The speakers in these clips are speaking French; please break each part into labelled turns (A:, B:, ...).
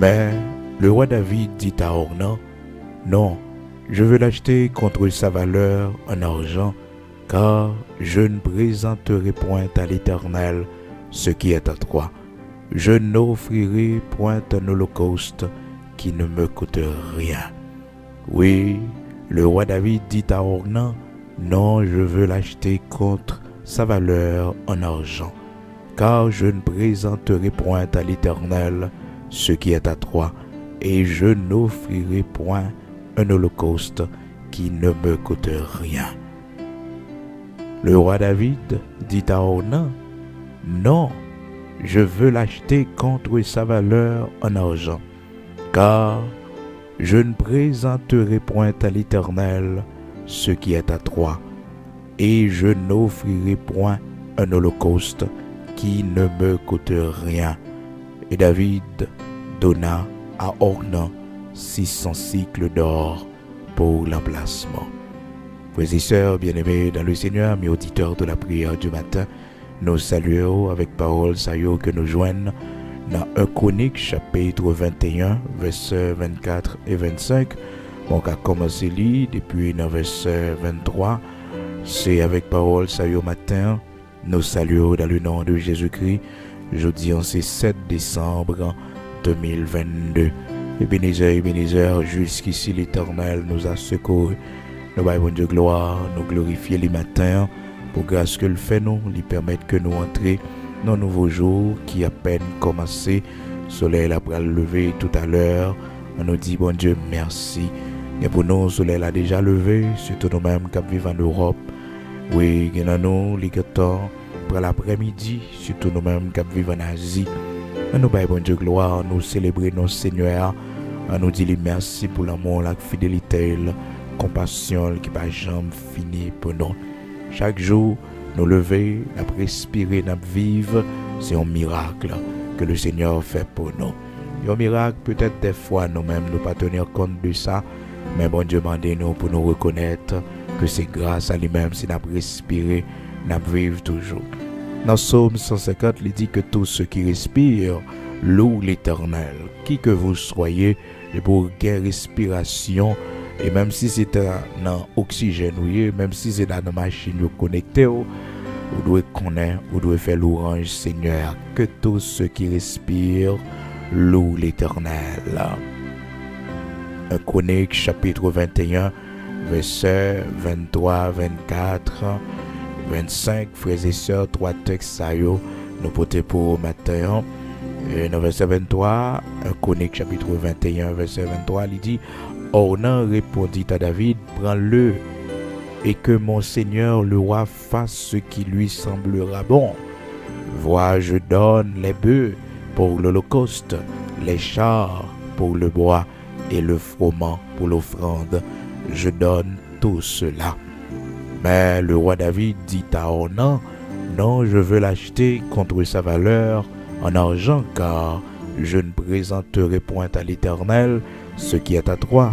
A: Mais le roi David dit à Ornan, non, je veux l'acheter contre sa valeur en argent, car je ne présenterai point à l'Éternel ce qui est à toi. Je n'offrirai point un holocauste qui ne me coûte rien. Oui, le roi David dit à Ornan, non, je veux l'acheter contre sa valeur en argent, car je ne présenterai point à l'Éternel ce qui est à toi, et je n'offrirai point un holocauste qui ne me coûte rien. Le roi David dit à Ornan, non, je veux l'acheter contre sa valeur en argent, car je ne présenterai point à l'Éternel ce qui est à toi, et je n'offrirai point un holocauste qui ne me coûte rien. Et David donna à Ornan 600 cycles d'or pour l'emplacement. Frères et sœurs bien-aimés dans le Seigneur, mes auditeurs de la prière du matin, nous saluons avec parole saillot que nous joignent dans 1 Chronique chapitre 21, versets 24 et 25. On a commencé à lire depuis le verset 23. C'est avec parole saillot matin, nous saluons dans le nom de Jésus-Christ. Jeudi, c'est 7 décembre 2022. Ebenezer, jusqu'ici l'Éternel nous a secourus. Nous voyons Dieu gloire, nous glorifions les matins pour grâce que le fait nous, lui permettre que nous entrions dans un nouveau jour qui a peine commencé. Le soleil a levé tout à l'heure. On nous dit bon Dieu merci. Et pour nous, le soleil a déjà levé, surtout nous-mêmes qui vivons en Europe. Oui, il y a nous, les temps pour l'après-midi, surtout nous-mêmes qui vivons en Asie. On nous voyons bon Dieu gloire, nous célébrons nos Seigneur. On nous dit merci pour l'amour, la fidélité, la compassion qui va jamais finir pour nous. Chaque jour, nous lever, nous respirer, nous vivre, c'est un miracle que le Seigneur fait pour nous. Et un miracle, peut-être des fois, nous-mêmes, nous ne pas tenir compte de ça, mais bon Dieu demande nous pour nous reconnaître que c'est grâce à lui-même si nous respirons, nous vivons toujours. Dans Psaume 150, il dit que tous ceux qui respirent louent l'Éternel. Qui que vous soyez, et pour quelle respiration, et même si c'est dans l'oxygène, même si c'est dans la machine connectée, vous devez connaître, vous devez faire louange Seigneur, que tous ceux qui respirent louent l'Éternel. 1 Chronique chapitre 21, versets 23, 24, 25, frères et sœurs, 3 textes nous portons pour matin. Dans verset 23, 1 Chronique chapitre 21, verset 23, il dit, Ornan répondit à David, prends-le, et que mon Seigneur le roi fasse ce qui lui semblera bon. Vois, je donne les bœufs pour l'holocauste, les chars pour le bois et le froment pour l'offrande. Je donne tout cela. Mais le roi David dit à Ornan, non, je veux l'acheter contre sa valeur en argent, car je ne présenterai point à l'Éternel ce qui est à toi,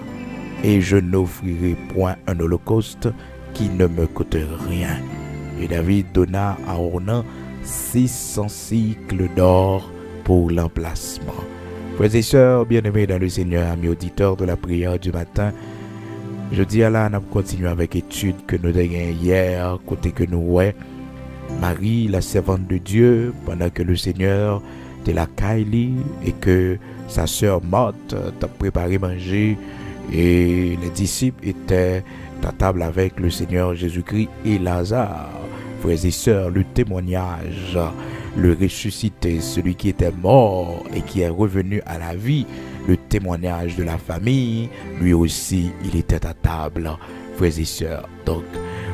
A: et je n'offrirai point un holocauste qui ne me coûte rien. Et David donna à Ornan 600 cycles d'or pour l'emplacement. Frères et sœurs, bien-aimés dans le Seigneur, amis auditeurs de la prière du matin, je dis à la, nous continuons avec l'étude que nous avons hier, côté que nous ouais, Marie, la servante de Dieu, pendant que le Seigneur était la Kylie et que sa sœur Marthe t'a préparé manger et les disciples étaient à table avec le Seigneur Jésus-Christ et Lazare. Frères et sœurs, le témoignage, le ressuscité, celui qui était mort et qui est revenu à la vie, le témoignage de la famille, lui aussi, il était à table, frères et sœurs. Donc,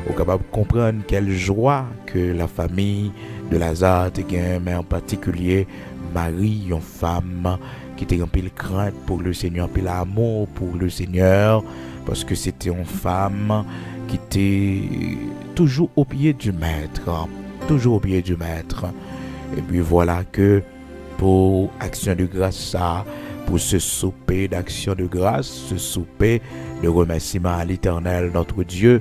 A: vous êtes capable de comprendre quelle joie que la famille de Lazare a gagné, mais en particulier Marie, une femme qui était en pile crainte pour le Seigneur, pile amour pour le Seigneur, parce que c'était une femme qui était toujours au pied du Maître, toujours au pied du Maître. Et puis voilà que pour action de grâce, ça, pour ce souper d'action de grâce, ce souper de remerciement à l'Éternel, notre Dieu.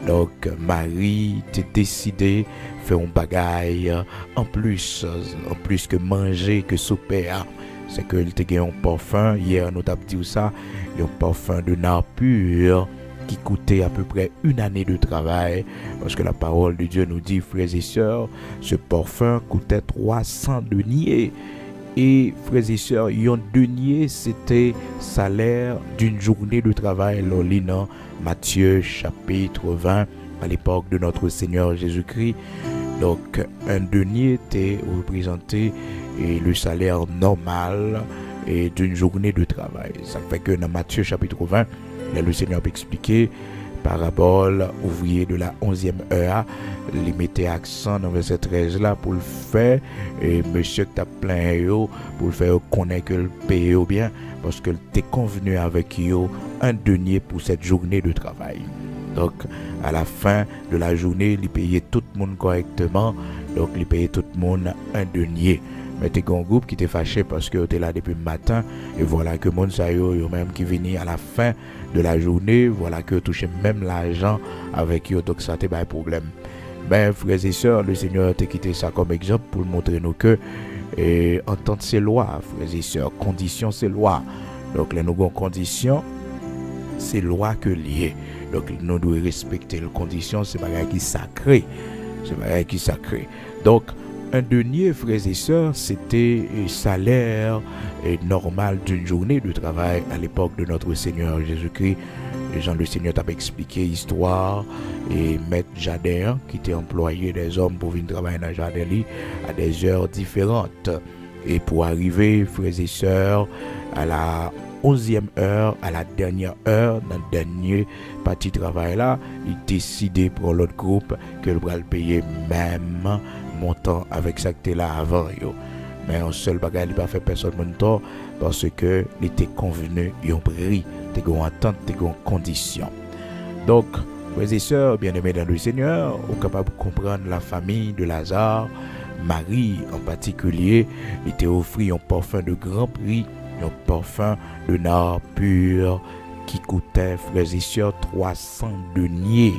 A: Donc Marie t'est décidée faire un bagaille en plus que manger, que souper. c'est que il te gagne un parfum, hier nous t'avons dit ça, un parfum de nard pur qui coûtait à peu près une année de travail, parce que la parole de Dieu nous dit, frères et sœurs, ce parfum coûtait 300 deniers. Et frères et sœurs, un denier, c'était salaire d'une journée de travail. Dans Matthieu chapitre 20, à l'époque de notre Seigneur Jésus-Christ. Donc, un denier était représenté et le salaire normal et d'une journée de travail. Ça fait que dans Matthieu chapitre 20, là, le Seigneur a expliqué parabole ouvrier de la 11e heure, il mettait accent dans verset 13 là pour le faire, et monsieur qui t'a plein yo, pour le faire connaître que le paye bien, parce que t'es convenu avec yo un denier pour cette journée de travail. Donc, à la fin de la journée, il payait tout le monde correctement, donc il payait tout le monde un denier. Mais t'es un groupe qui t'est fâché parce que t'es là depuis le matin, et voilà que mon sayo yo même qui venu à la fin de la journée, voilà que touché même l'argent avec eux, donc ça t'est pas un problème. Ben frères et sœurs, le Seigneur t'a quitté ça comme exemple pour montrer nous que entendre ses lois, frères et sœurs, conditions c'est loi. Donc les nous conditions, c'est loi que lié. Donc nous devons respecter les conditions, c'est pas qui sacré. C'est pas qui sacré. Donc un denier, frères et sœurs, c'était un salaire normal d'une journée de travail à l'époque de notre Seigneur Jésus-Christ. Jean le Seigneur t'a expliqué l'histoire et maître jardin qui était employé des hommes pour venir travailler dans le jardin à des heures différentes. Et pour arriver, frères et sœurs, à la 11e heure, à la dernière heure, dans le dernier parti de travail là, il décidait pour l'autre groupe que le bras le payer même montant avec ça que t'es là avant yo. Mais un seul bagage il pas fait personne mon tort parce que il était convenu un prix, t'es gon attente, t'es gon condition. Donc frères et sœurs bien-aimés dans le Seigneur, on est capable de comprendre la famille de Lazare, Marie en particulier, il était offert un parfum de grand prix, un parfum de nard pur qui coûtait frères et sœurs 300 deniers.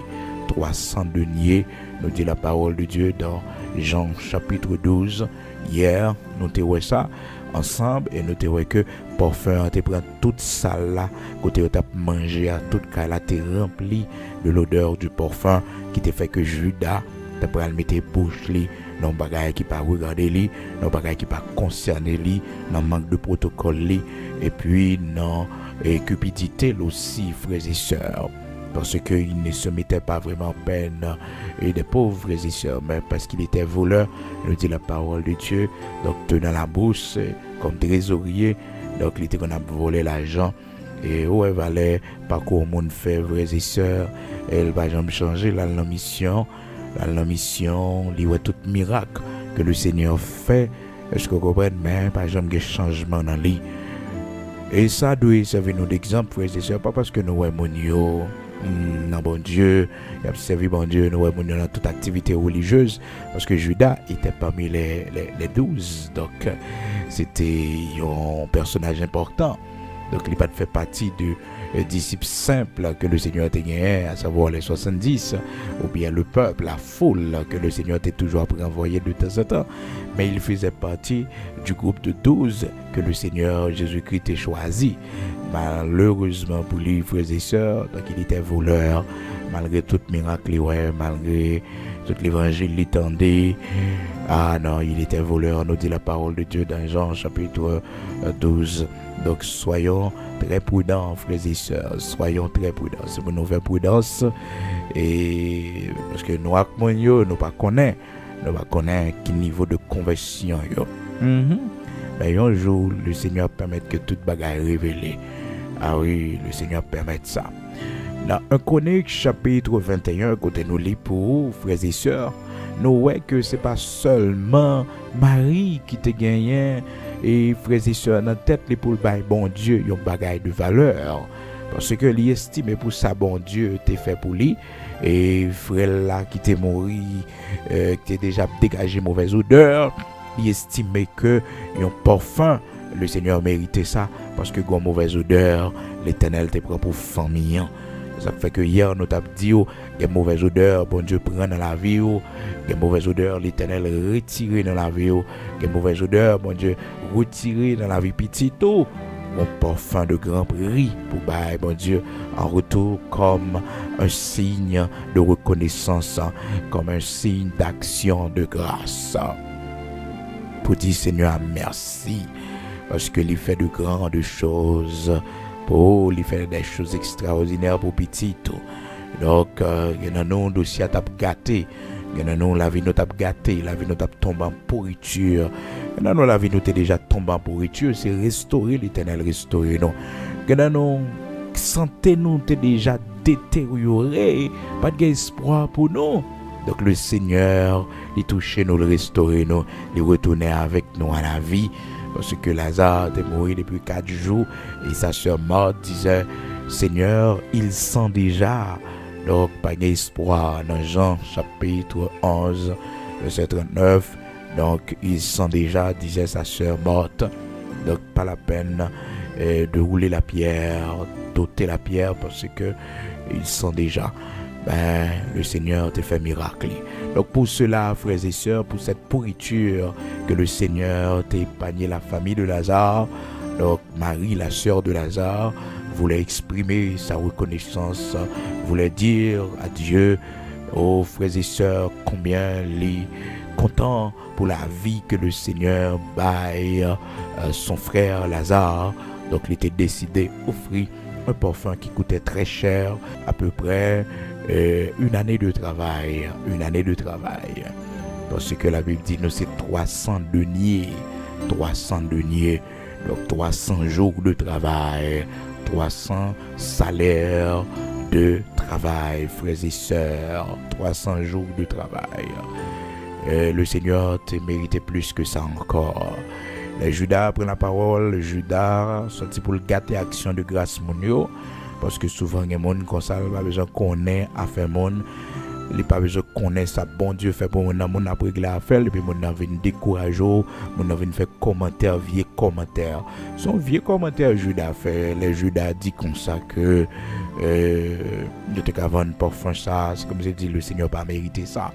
A: 300 deniers, nous dit la parole de Dieu dans Jean chapitre 12. Hier, nous avons ça ensemble et nous avons que parfum, tu prends toute salle là, côté où tu as mangé, toute cas là, tu rempli de l'odeur du parfum qui te fait que Judas, tu as le mettre bouche li, non bagaille qui pas regarder li, non bagaille qui pas concerner li, non manque de protocole li, et puis non cupidité aussi, frères et sœurs. Parce qu'il ne se mettait pas vraiment en peine et des pauvres frères et sœurs, mais parce qu'il était voleur, nous dit la parole de Dieu, donc tenant la bourse comme trésorier, donc il était qu'on a volé l'argent, et où elle valait, parcours au monde fait, frères et sœurs, elle va jamais changer, la mission, il y a tout miracle que le Seigneur fait, est-ce que vous comprenez, mais par exemple, des changements dans lui. Et ça doit servir nous d'exemple, frères et sœurs, pas parce que nous sommes non bon Dieu, il a servi bon Dieu, nous avons dans toute activité religieuse, parce que Judas était parmi les 12, donc c'était un personnage important, donc il n'a pas fait partie du disciple simple que le Seigneur a gagné, à savoir les 70, ou bien le peuple, la foule que le Seigneur a toujours envoyé de temps en temps, mais il faisait partie du groupe de 12 que le Seigneur Jésus-Christ a choisi. Malheureusement pour lui, frères et sœurs, donc il était voleur, malgré tout miracle, ouais, malgré tout l'évangile, il tendait. Ah non, il était voleur, nous dit la parole de Dieu dans Jean chapitre 12. Donc soyons très prudents, frères et sœurs, soyons très prudents. C'est pour nous faire prudence, et parce que nous, nous pas connaissons quel niveau de conversion. Mais un jour, le Seigneur permet que toute bagaille révélée. Ah oui, le Seigneur permet ça. Dans 1 Chronique chapitre 21, côté nous lit pour vous, frères et sœurs, nous voyons que ce n'est pas seulement Marie qui te gagne, et frères et sœurs, dans la tête, pour le bail bon Dieu, il y a un bagaille de valeur. Parce que l'estime pour ça, bon Dieu, t'es fait pour lui. Et frère là qui t'est mort, qui t'est déjà dégagé mauvaise odeur, il estime que un parfum, le Seigneur méritait ça, parce que une mauvaise odeur, l'Éternel te prend pour famille. Ça fait que hier, nous t'avons dit, il y a une mauvaise odeur, bon Dieu prend dans la vie, il y a une mauvaise odeur, l'Éternel retiré dans la vie, il y a une mauvaise odeur, bon Dieu retiré dans la vie petite, mon parfum de grand prix pour bailler, bon Dieu, en retour comme un signe de reconnaissance, comme un signe d'action de grâce. Pour dire Seigneur merci, parce que il fait de grandes choses. Oh, il fait des choses extraordinaires pour petit. Donc, il y a un dossier à tape gâté. Il y a un la vie nous tape gâté. La vie nous tape tombé en pourriture. Il y a un la vie nous est déjà tombé en pourriture. C'est restaurer l'Éternel, restaurer nous. Il y a un santé nous est déjà détériorée. Pas d'espoir pour nous. Donc, le Seigneur, il touche nous, le restaurer nous, il retourner avec nous à la vie. Parce que Lazare est mort depuis 4 jours et sa sœur morte disait Seigneur, il sent déjà. Donc, pas d'espoir dans Jean chapitre 11, verset 39. Donc, il sent déjà, disait sa sœur morte. Donc, pas la peine de rouler la pierre, d'ôter la pierre parce que il sent déjà. Le Seigneur te fait miracle. Donc pour cela, frères et sœurs, pour cette pourriture que le Seigneur t'a épargné la famille de Lazare, donc Marie, la sœur de Lazare, voulait exprimer sa reconnaissance, voulait dire à Dieu, aux frères et sœurs, combien il est content pour la vie que le Seigneur baille son frère Lazare. Donc il était décidé d'offrir un parfum qui coûtait très cher, à peu près une année de travail. Parce que la Bible dit nous c'est 300 deniers. Donc 300 jours de travail, 300 salaires de travail, frères et sœurs, 300 jours de travail. Le Seigneur te méritait plus que ça encore. Le Judas prend la parole, le Judas sorti pour le gâter action de grâce monio. Parce que souvent, il y a des gens comme ça, il n'y a pas besoin de connaître à faire monde. Il n'y a pas besoin de connaître ça. Bon Dieu fait pour mon amour, après qu'il a fait, et puis mon amour vient décourager, mon amour fait commentaire, vieux commentaire. Son vieux commentaire, Judas fait, les Judas dit comme ça que il était qu'à vendre parfum ça, c'est comme je dis, le Seigneur n'a pas mérité ça.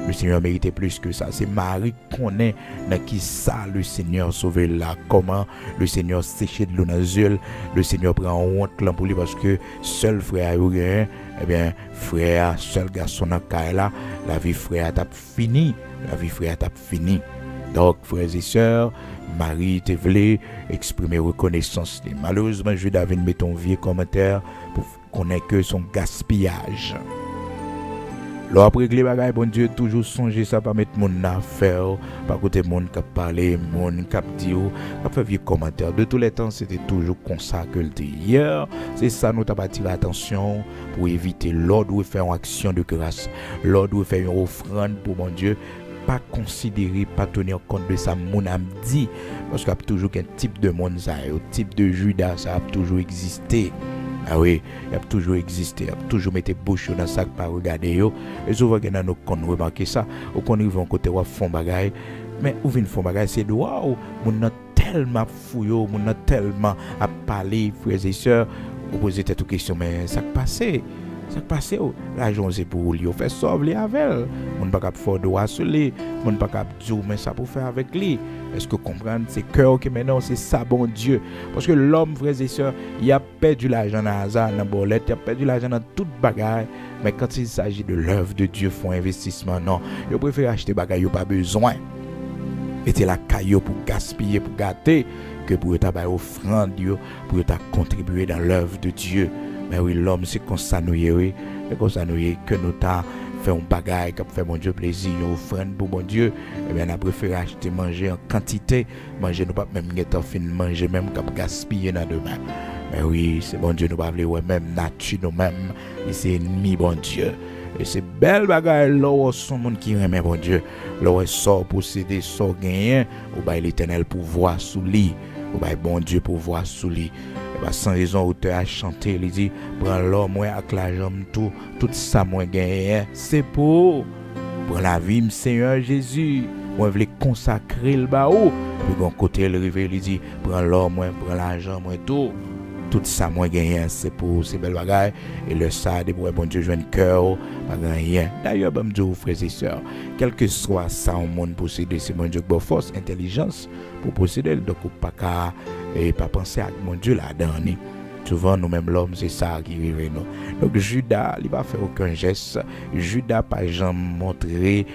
A: Le Seigneur méritait plus que ça. C'est Marie qu'on est dans qui ça le Seigneur sauvé là. Comment le Seigneur séché de l'eau dans les yeux. Le Seigneur prend honte là pour lui parce que seul frère eh bien frère, seul garçon dans là, la vie frère t'a fini. Donc frères et sœurs, Marie te voulait exprimer reconnaissance. Malheureusement, je devais mettre un vieux commentaire pour qu'on ait que son gaspillage. Alors après que les bagailles, bon Dieu, toujours songer ça, pas mettre mon affaire, pas côté monde qui parler, monde qui dit, qui fait vieux commentaire. De tous les temps, c'était toujours comme ça que le dit. Hier, c'est ça nous t'a attiré l'attention pour éviter l'ordre de faire une action de grâce, l'ordre de faire une offrande pour mon Dieu. Pas considérer, pas tenir compte de ça, mon âme dit, parce qu'il y a toujours un type de monde, ça, un type de Judas, ça a toujours existé. Ah oui, il a toujours existé, il a toujours mis bouche dans le sac pour regarder. Et souvent, il y a des gens qui ont remarqué ça, ou qu'on arrive à côté, ou font bagaille. Mais où vient font bagaille, c'est waouh, on a tellement fouillé, on a tellement à parler, frères et sœurs, vous posez cette question, mais ça passé. Ça passe, l'argent c'est pour lui, on fait sauver avec elle. On ne peut pas faire droit sur lui, on ne peut pas dire mais ça pour faire avec lui. Est-ce que vous comprenez? C'est cœur que maintenant c'est ça, bon Dieu. Parce que l'homme, frères et sœurs, il a perdu l'argent dans hasard, dans la bolette, il a perdu l'argent dans toute bagarre. Mais quand il s'agit de l'œuvre de Dieu, font investissement, non. Il préfère acheter bagarre, il n'a pas besoin. Mettez la caillou pour gaspiller, pour gâter, que pour ta offrande, pour contribuer dans l'œuvre de Dieu. Mais oui, l'homme, c'est comme ça nous oui. C'est comme ça nous que nous avons fait un bagage qui fait mon Dieu plaisir, une offrande pour mon Dieu. Eh bien, on a préféré acheter, manger en quantité. Manger, nous pas même fin manger, même comme gaspiller dans demain. Mais oui, c'est bon Dieu, nous pas voulu, même nature nous-mêmes. Et c'est ennemi, bon Dieu. Et c'est belle bagaille, là où son monde qui aime, bon Dieu. Là où sort posséder, sort gagner, ou bien l'éternel pouvoir sous lui. Ou bien bon Dieu pouvoir sous lui. Sans raison, auteur a chanté, il dit, prends l'homme, moi, avec l'argent, tout ça, moi, gagné. C'est pour la vie, Seigneur Jésus. Moi, je voulais consacrer le baou. Puis, bon côté, il dit, prends l'homme, moi, prends l'argent, moi, tout tout ça moi gagné c'est pour ces belles bagailles et le ça des bon Dieu joindre cœur pas rien. D'ailleurs ben Dieu frères et sœurs, quel que soit ça au monde posséder, c'est mon Dieu qui force intelligence pour posséder, donc pas qu'à et pas penser à mon Dieu là-dedans. Souvent nous-mêmes l'homme c'est ça qui arrive nous. Donc Judas il va faire aucun geste. Judas pas jamais montrer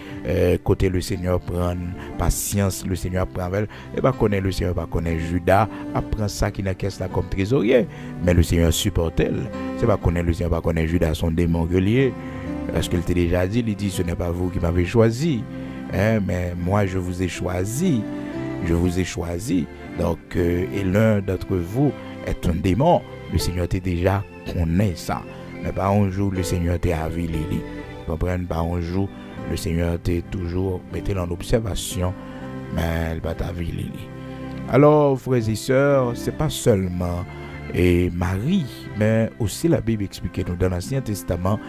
A: côté le Seigneur prend patience, le Seigneur prend et pas connaît le Seigneur, pas connaît Judas apprend ça qui n'a caisse là comme trésorier, mais le Seigneur supporte elle. C'est pas connaît le Seigneur, pas connaît Judas son démon guerrier. Parce qu'il t'a déjà dit, il dit ce n'est pas vous qui m'avez choisi, mais moi je vous ai choisi. Je vous ai choisi. Donc et l'un d'entre vous est un démon. Le Seigneur t'a déjà connaît ça. Mais par un jour, le Seigneur t'a avilé. Vous comprenez? Par un jour, le Seigneur t'a toujours mis en observation, mais il va t'aviler. Alors, frères et sœurs, c'est pas seulement Marie, mais aussi la Bible explique nous dans l'Ancien Testament,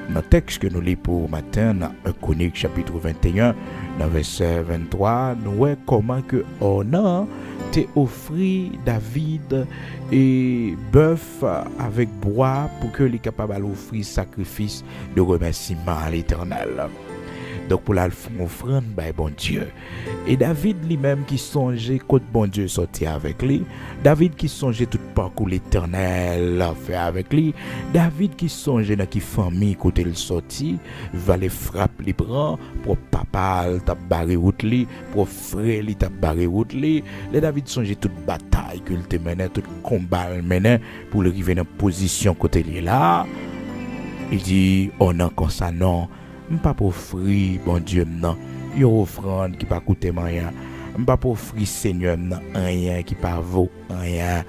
A: dans le texte que nous lisons pour matin, dans 1 Chronique chapitre 21, dans verset 23, nous voyons comment que Ornan t'a offert David et bœuf avec bois pour que les capable d'offrir sacrifice de remerciement à l'Éternel. Donc pour la offrande by bon Dieu. Et David lui-même qui songeait côté bon Dieu sorti avec lui. David qui songeait tout parcours l'Éternel a fait avec lui. David qui songeait dans qui famille côté le sorti, va les frapper les bras pour papa t'a barré route li, pour frère li t'a barré route li. Les David songeait toute bataille qu'il te menait, tout combat menait pour le arriver dans position côté li là. Il dit on a comme ça non. M'pas pour offrir bon Dieu non une offrande qui pas coûter rien, m'pas pour offrir Seigneur non rien qui pas vaut rien,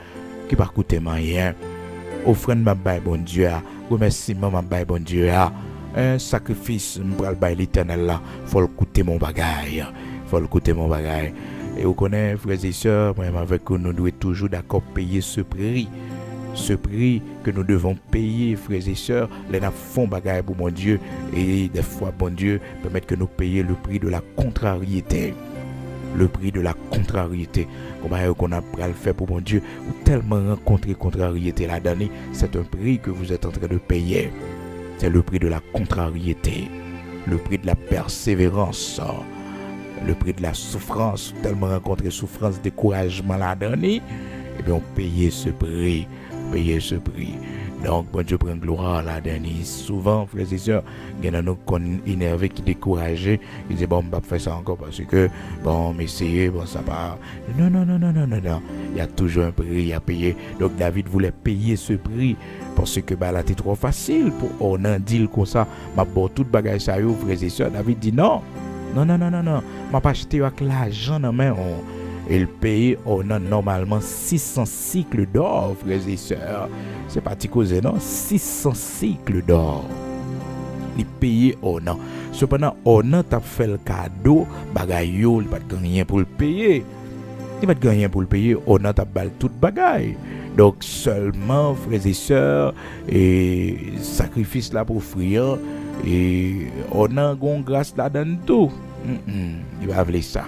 A: qui pas coûter rien. Offrande m'a bail bon Dieu, remerciement m'a bail bon Dieu, un sacrifice m'pral bail l'Éternel là, faut le coûter mon bagaille, faut le coûter mon bagaille. Et vous connaissez frères et sœurs, moi avec nous devons toujours d'accord payer ce prix. Ce prix que nous devons payer, frères et sœurs, les n'a font bagaille pour mon Dieu, et des fois, bon Dieu, permettre que nous payions le prix de la contrariété. Le prix de la contrariété. Comment qu'on a le faire pour mon Dieu, ou tellement rencontrer contrariété là-dedans, c'est un prix que vous êtes en train de payer. C'est le prix de la contrariété, le prix de la persévérance, le prix de la souffrance, tellement rencontrer souffrance, découragement là-dedans, et bien on paye ce prix. Payer ce prix. Donc, bon Dieu prend gloire là-dedans. Souvent, frères et sœurs, il y en a nous qui sont énervés, qui découragés. Ils disent, bon, on va faire ça encore parce que, bon, mais essayez, bon, ça va. Non. Il y a toujours un prix à payer. Donc, David voulait payer ce prix parce que, bah, là, c'est trop facile pour on a dit comme ça. Ma bon, toute bagage ça, frères et sœurs. David dit, non. M'a pas acheté avec l'argent dans main. Il paye on a normalement 600 cycles d'or, frères et sœurs. C'est pas causé, non? 600 cycles d'or. Il paye on a. Cependant, on a fait le cadeau, bagaille, il pas de rien pour le payer. Il pas de rien pour le payer, on a bal toute bagaille. Donc seulement, frères et sœurs, et sacrifice là pour offrir, et on a une grâce là-dedans tout. Il va appeler ça.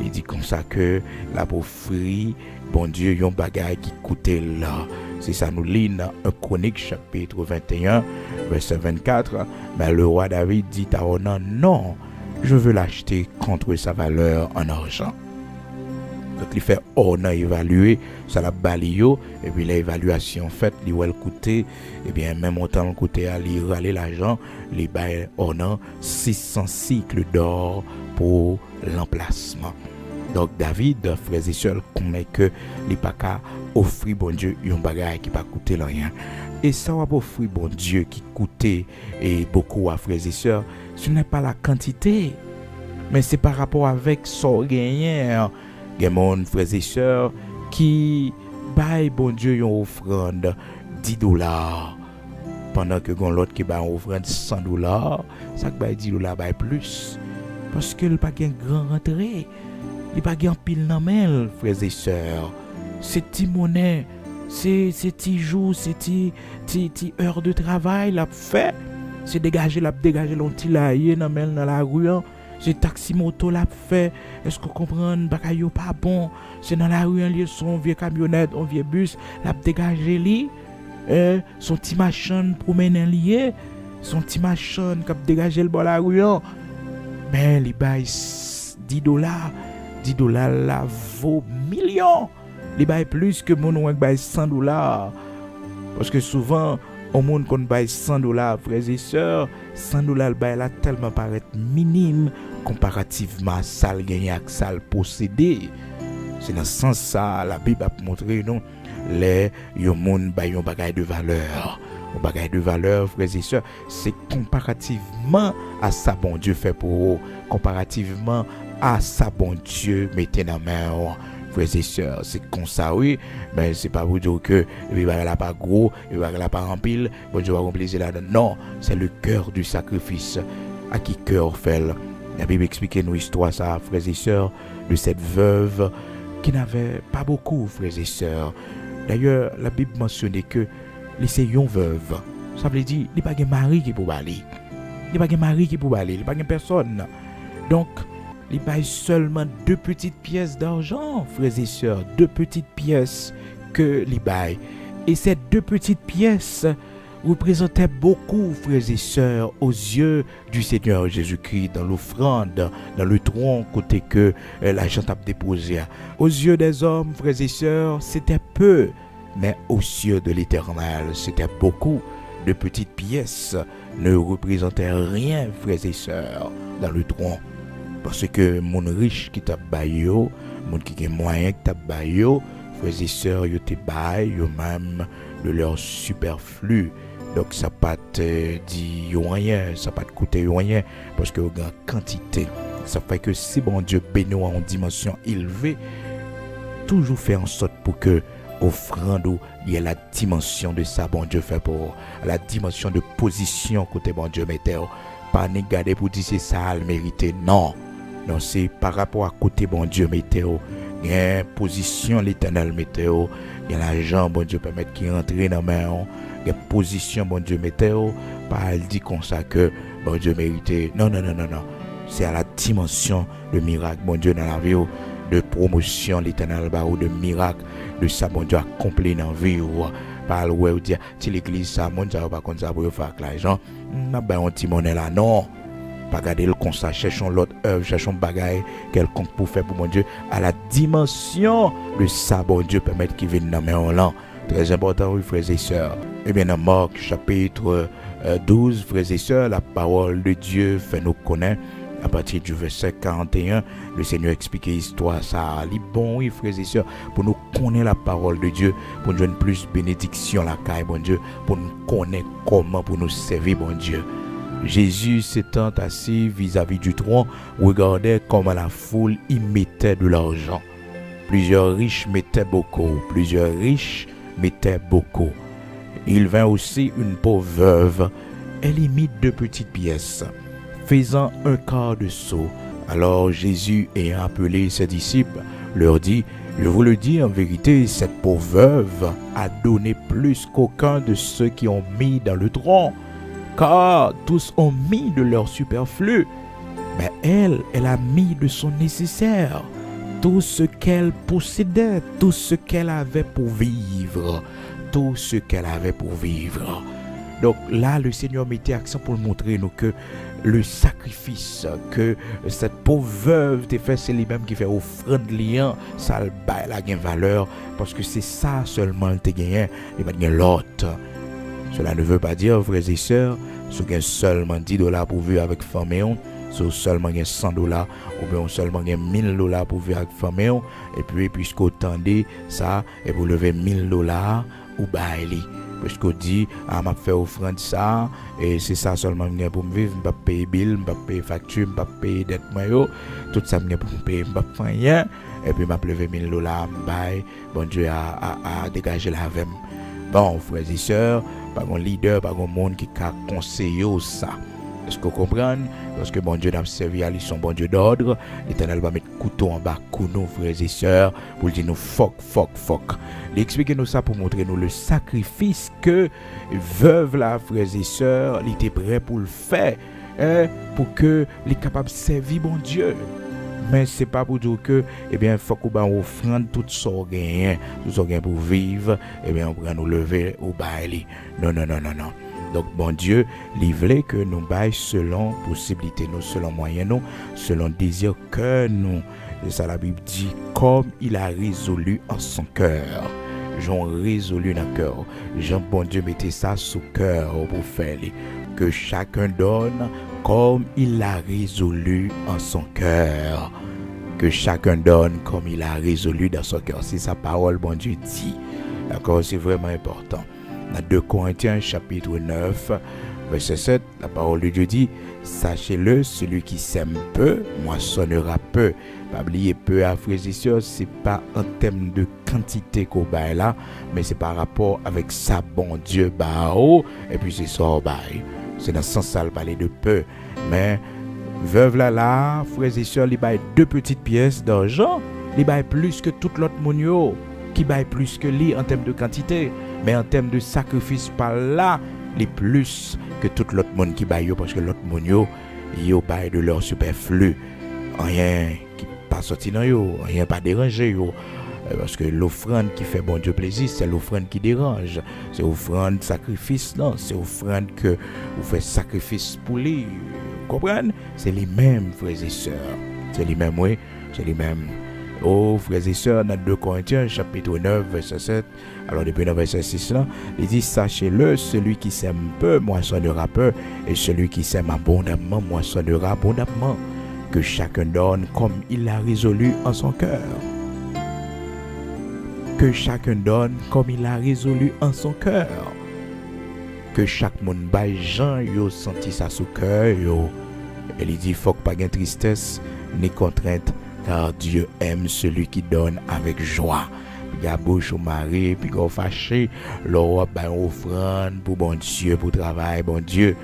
A: Il dit comme ça que la pour offrir, bon Dieu, yon bagaille qui coûtait là. C'est ça nous lit dans 1 Chronique chapitre 21, verset 24. Mais le roi David dit à Ornan, non, je veux l'acheter contre sa valeur en argent. Donc il fait Ornan évaluer, ça la balio, et puis l'évaluation faite, il va le coûter, et bien même autant le coûter à lui râler l'argent, il bail Ornan 600 cycles d'or pour l'emplacement. Donc David, frères et sœurs, connaît que il pas qu'à offrir bon Dieu un bagage qui pas coûter rien. Et ça va offrir bon Dieu qui coûtait et beaucoup à frères et sœurs, ce n'est pas la quantité, mais c'est par rapport avec son gagnant. Il y a mon frères et sœurs qui baille bon Dieu une offrande $10 pendant que l'autre qui baille une offrande $100, ça baille $10 baille plus parce que il pas gain grand rentrée. Il pas gain pile dans main, frères et sœurs. C'est petit monnaie, c'est petit jour, c'est petit heure de travail l'a fait. C'est dégager l'on petit là dans la rue, c'est taxi moto l'a fait. Est-ce que vous comprenez? Bagay yo pas bon. C'est dans la rue, un son vieux camionnette, un vieux bus, l'a dégagé li. Son petit machin promène lié. Son petit machin qui a dégagé le bord de la rue. Mais il bail $10. $10 là vaut millions. Il bail plus que mon ou bail $100. Parce que souvent, au monde qu'on bail $100, frères et sœurs, $100 bail là tellement paraît minime comparativement à ça le gagné à ça le posséder. C'est dans ce sens ça la Bible a montré non les yo monde bail un bagage de valeur. Un bagage de valeur, frères et sœurs, c'est comparativement à ça bon Dieu fait pour eux, comparativement à ça bon Dieu mettez dans main. Frères et sœurs, c'est comme ça, oui, mais c'est pas pour dire que il va là pas gros, il va là pas remplir, bon Dieu va remplir là-dedans. Non, c'est le cœur du sacrifice. À qui cœur fait? La Bible explique nous histoire ça, frères et sœurs, de cette veuve qui n'avait pas beaucoup, frères et sœurs. D'ailleurs, la Bible mentionnait que c'est une veuve. Ça veut dire, il n'y a pas de mari qui peut aller. Il n'y a pas de mari qui peut aller, il n'y a pas de personne. Donc, il paye seulement 2 petites pièces d'argent, frères et sœurs, 2 petites pièces que il paye. Et ces 2 petites pièces représentaient beaucoup, frères et sœurs, aux yeux du Seigneur Jésus-Christ, dans l'offrande, dans le tronc côté que l'argent a déposé. Aux yeux des hommes, frères et sœurs, c'était peu, mais aux yeux de l'Éternel, c'était beaucoup. 2 petites pièces ne représentaient rien, frères et sœurs, dans le tronc. Parce que mon riche qui t'a baillé, mon qui a moyen qui t'a baillé, frères et sœurs, ils te baillent, ils même de leur superflu. Donc ça pas te dit rien, ça pas te coûter rien, parce que en quantité. Ça fait que si bon Dieu bénit en dimension élevée, toujours faire en sorte pour que offrande il y a la dimension de ça bon Dieu fait pour la dimension de position côté bon Dieu mettait. Pas ne garder pour dire c'est ça le mériter, non. Non, c'est par rapport à côté bon Dieu météo. Il y a une position l'éternel météo. Il y a l'argent bon Dieu permettre qu'il rentre dans main. Il y a une position bon Dieu météo. Pas elle dit comme ça que bon Dieu mérite. Non. C'est à la dimension de miracle bon Dieu dans la vie. De promotion l'éternel ou de miracle. De ça bon Dieu accompli dans la vie. Par le ou dire si l'église ça mon Dieu pas comme ça pour faire l'argent. N'a pas un petit monnaie là non. Pas garder le constat, cherchons l'autre œuvre, cherchons bagaille quelconque pour faire pour mon Dieu à la dimension de ça bon Dieu permettre qu'il vienne dans mes langues. Très important, oui, frères et sœurs. Eh bien, dans Marc chapitre 12, frères et sœurs, la parole de Dieu fait nous connaître. À partir du verset 41, le Seigneur explique l'histoire, ça lit bon, oui, frères et sœurs, pour nous connaître la parole de Dieu, pour nous donner plus bénédiction la caille, bon Dieu, pour nous connaître comment pour nous servir, bon Dieu. Jésus s'étant assis vis-à-vis du trône, regardait comment la foule y mettait de l'argent. Plusieurs riches mettaient beaucoup, plusieurs riches mettaient beaucoup. Il vint aussi une pauvre veuve, elle y mit 2 petites pièces, faisant un quart de seau. Alors Jésus, ayant appelé ses disciples, leur dit, je vous le dis en vérité, cette pauvre veuve a donné plus qu'aucun de ceux qui ont mis dans le tronc. Car tous ont mis de leur superflu, mais elle a mis de son nécessaire, tout ce qu'elle possédait, tout ce qu'elle avait pour vivre, tout ce qu'elle avait pour vivre. Donc là, le Seigneur mettait accent pour montrer nous que le sacrifice que cette pauvre veuve t'a fait, c'est lui-même qui fait offrande liant, ça le bail la gain valeur, parce que c'est ça seulement te gagné, il va gagner l'autre. Cela ne veut pas dire, frères et sœurs, si vous avez seulement $10 pour vivre avec famille, si vous seulement $100, ou bien seulement $1000 pour vivre avec famille, et puis puisque vous tendez ça, et vous levez $1000 ou baili. Parce qu'on dit, m'a fait offrande ça, et c'est ça seulement pour me vivre, je ne peux pas payer bill, je ne peux pas payer facture, je ne peux pas payer dette, tout ça pour me payer, je ne peux pas faire rien, et puis je levé $1000, bon Dieu a dégagé la vème. Bon, frères et sœurs, pas un leader, pas un monde qui a conseillé ça. Est-ce que vous comprenez? Parce que bon Dieu n'a pas servi à lui, son bon Dieu d'ordre. L'Éternel va mettre couteau en bas pour nous, frères et sœurs, pour dire nous fuck. Il explique nous ça pour montrer nous le sacrifice que veuve là, frères et sœurs, il était prêt pour le faire. pour que les capables de servir bon Dieu. Mais c'est pas pour dire que, eh bien, il faut qu'on va offrande tout ça gain, tout ça gain pour vivre, eh bien, on pourra nous lever au bail. Non, non, non, non, non. Donc, bon Dieu, il voulait que nous baillons selon possibilité, nous, selon moyen, nous, selon désir que nous. Et ça, la Bible dit, comme il a résolu en son cœur. J'en résolu dans le cœur. Jean, bon Dieu, mettez ça sous cœur pour faire. Que chacun donne comme il a résolu en son cœur. Que chacun donne comme il a résolu dans son cœur. C'est sa parole, bon Dieu dit. D'accord, c'est vraiment important. Dans 2 Corinthiens chapitre 9, verset 7, la parole de Dieu dit, sachez-le, celui qui sème peu, moissonnera peu. Pas oublier peu à frères et sœurs, c'est pas en termes de quantité qu'on baille là, mais c'est par rapport avec sa bon Dieu bao, et puis c'est ça au bail. C'est dans ce sens-là de parler de peu. Mais veuve là, frères et sœurs, il baille 2 petites pièces d'argent, il baille plus que tout l'autre monde qui baille plus que lui en termes de quantité, mais en termes de sacrifice par là, les plus que tout l'autre monde qui baille parce que l'autre monde yo baille de leur superflu. Rien qui pas sorti dans yo, rien pas dérangé yo. Parce que l'offrande qui fait bon Dieu plaisir, c'est l'offrande qui dérange. C'est l'offrande sacrifice, non. C'est l'offrande que vous faites sacrifice pour lui. Vous comprenez? C'est les mêmes, frères et sœurs. C'est les mêmes, oui. C'est les mêmes. Oh, frères et sœurs, dans 2 Corinthiens, chapitre 9, verset 7, alors depuis le verset 6, là, il dit, sachez-le, celui qui sème peu, moissonnera peu, et celui qui sème abondamment, moissonnera abondamment. Que chacun donne comme il a résolu en son cœur. Que chacun donne comme il a résolu en son cœur. Que chaque monde baille Jean yo senti ça sous cœur yo. Et il dit faut que pas de tristesse ni contrainte car Dieu aime celui qui donne avec joie. Puis gars bouche au mari puis gars fâché, l'or ba offrande pour bon Dieu pour travail bon Dieu.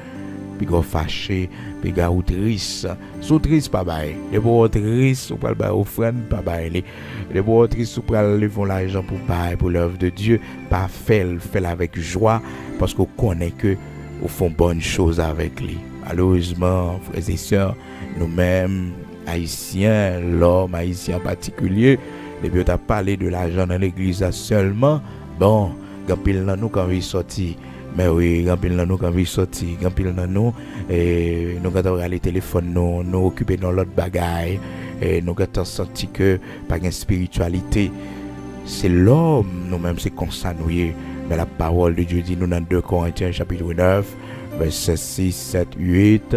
A: Puis gars fâché, puis gars ou triste. Sous triste pas bail. Les beaux triste ou pas ba offrande pas bail. Les beaux tristes ou pas lever l'argent pour bail pour l'œuvre de Dieu, pas fait avec joie parce qu'on connaît que au font bonne chose avec lui. Malheureusement, frères et sœurs, nous-mêmes haïtiens, l'homme haïtien en particulier, depuis on a parlé de l'argent dans l'église seulement, bon, quand pile dans nous quand il sorti. Mais oui, quand pile dans nous quand il sorti, quand pile dans nous et nous quand on a les téléphones nous occuper dans l'autre bagaille et nous quand on senti que pas une spiritualité. C'est l'homme nous-mêmes c'est comme ça nous y. Mais la parole de Dieu dit nous dans 2 Corinthiens chapitre 9 verset 6, 7, 8,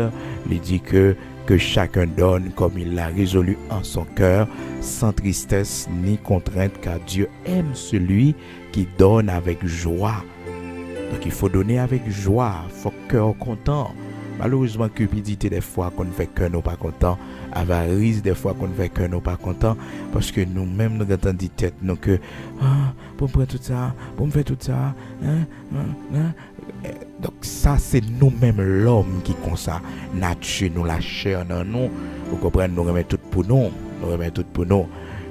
A: il dit que chacun donne comme il l'a résolu en son cœur, sans tristesse ni contrainte, car Dieu aime celui qui donne avec joie. Donc il faut donner avec joie, il faut cœur content. Malheureusement, cupidité des fois qu'on fait cœur nous pas content, avarice des fois qu'on fait cœur nous pas content, parce que nous-mêmes nous avons dit tête nous que pour me prendre tout ça, pour me faire tout ça, donc ça c'est nous-mêmes l'homme qui comme ça, nature nous la chair dans nous, vous comprenez, nous remet tout pour nous,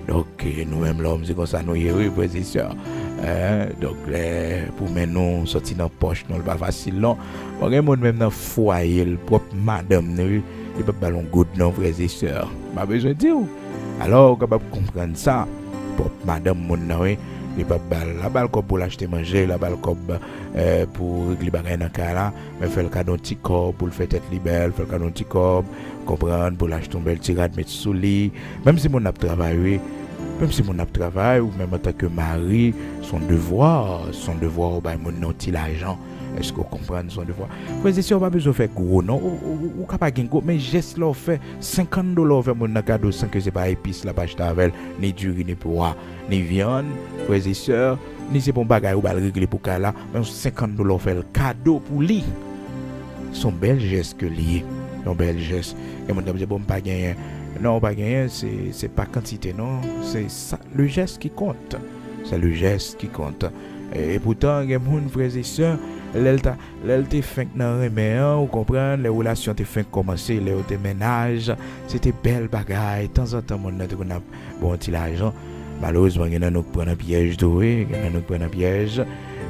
A: donc nous-mêmes l'homme c'est comme ça nous y oui position. Donc pour nous sortir dans poche non pas facile non. On remonte même dans foyer le propre madame il pas ballon good non frères et sœurs. Pas besoin de dire. Alors capable comprendre ça propre madame mon oui, il pas la balle comme pour l'acheter manger, la balle comme pour régler bagay dans cas là, mais faire le cadeau petit corps pour le faire tête libère, faire le cadeau petit corps, comprendre pour l'acheter un bel tirade mettre sous lit, même si mon a travaillé même si mon travail ou même en tant que mari, son devoir bah mon non-ti l'argent. Est-ce que vous comprenez son devoir? Frères et sœurs, pas besoin de faire gros non, ou capable de gros, mais geste là fait $50 faire mon cadeau sans que c'est pas épice la page tavel, ni du riz ni pois, ni viande, frères et sœurs, ni c'est bon bagage ou va régler pour cas là, mais $50 faire le cadeau pour lui. Son bel geste que lié, son bel geste. Et mon dit bon pas gagner. Non, pas gagner, c'est pas quantité, non. C'est ça, le geste qui compte. C'est le geste qui compte. Et pourtant, il y a des frères et sœurs, l'elle fait dans le vous comprenez, les relations te fait commencer, les ménages, c'était belle bagaille. De temps en temps, on a bon petit l'argent. Malheureusement, il y en a qui prennent un piège doué, il y en a qui prennent un piège.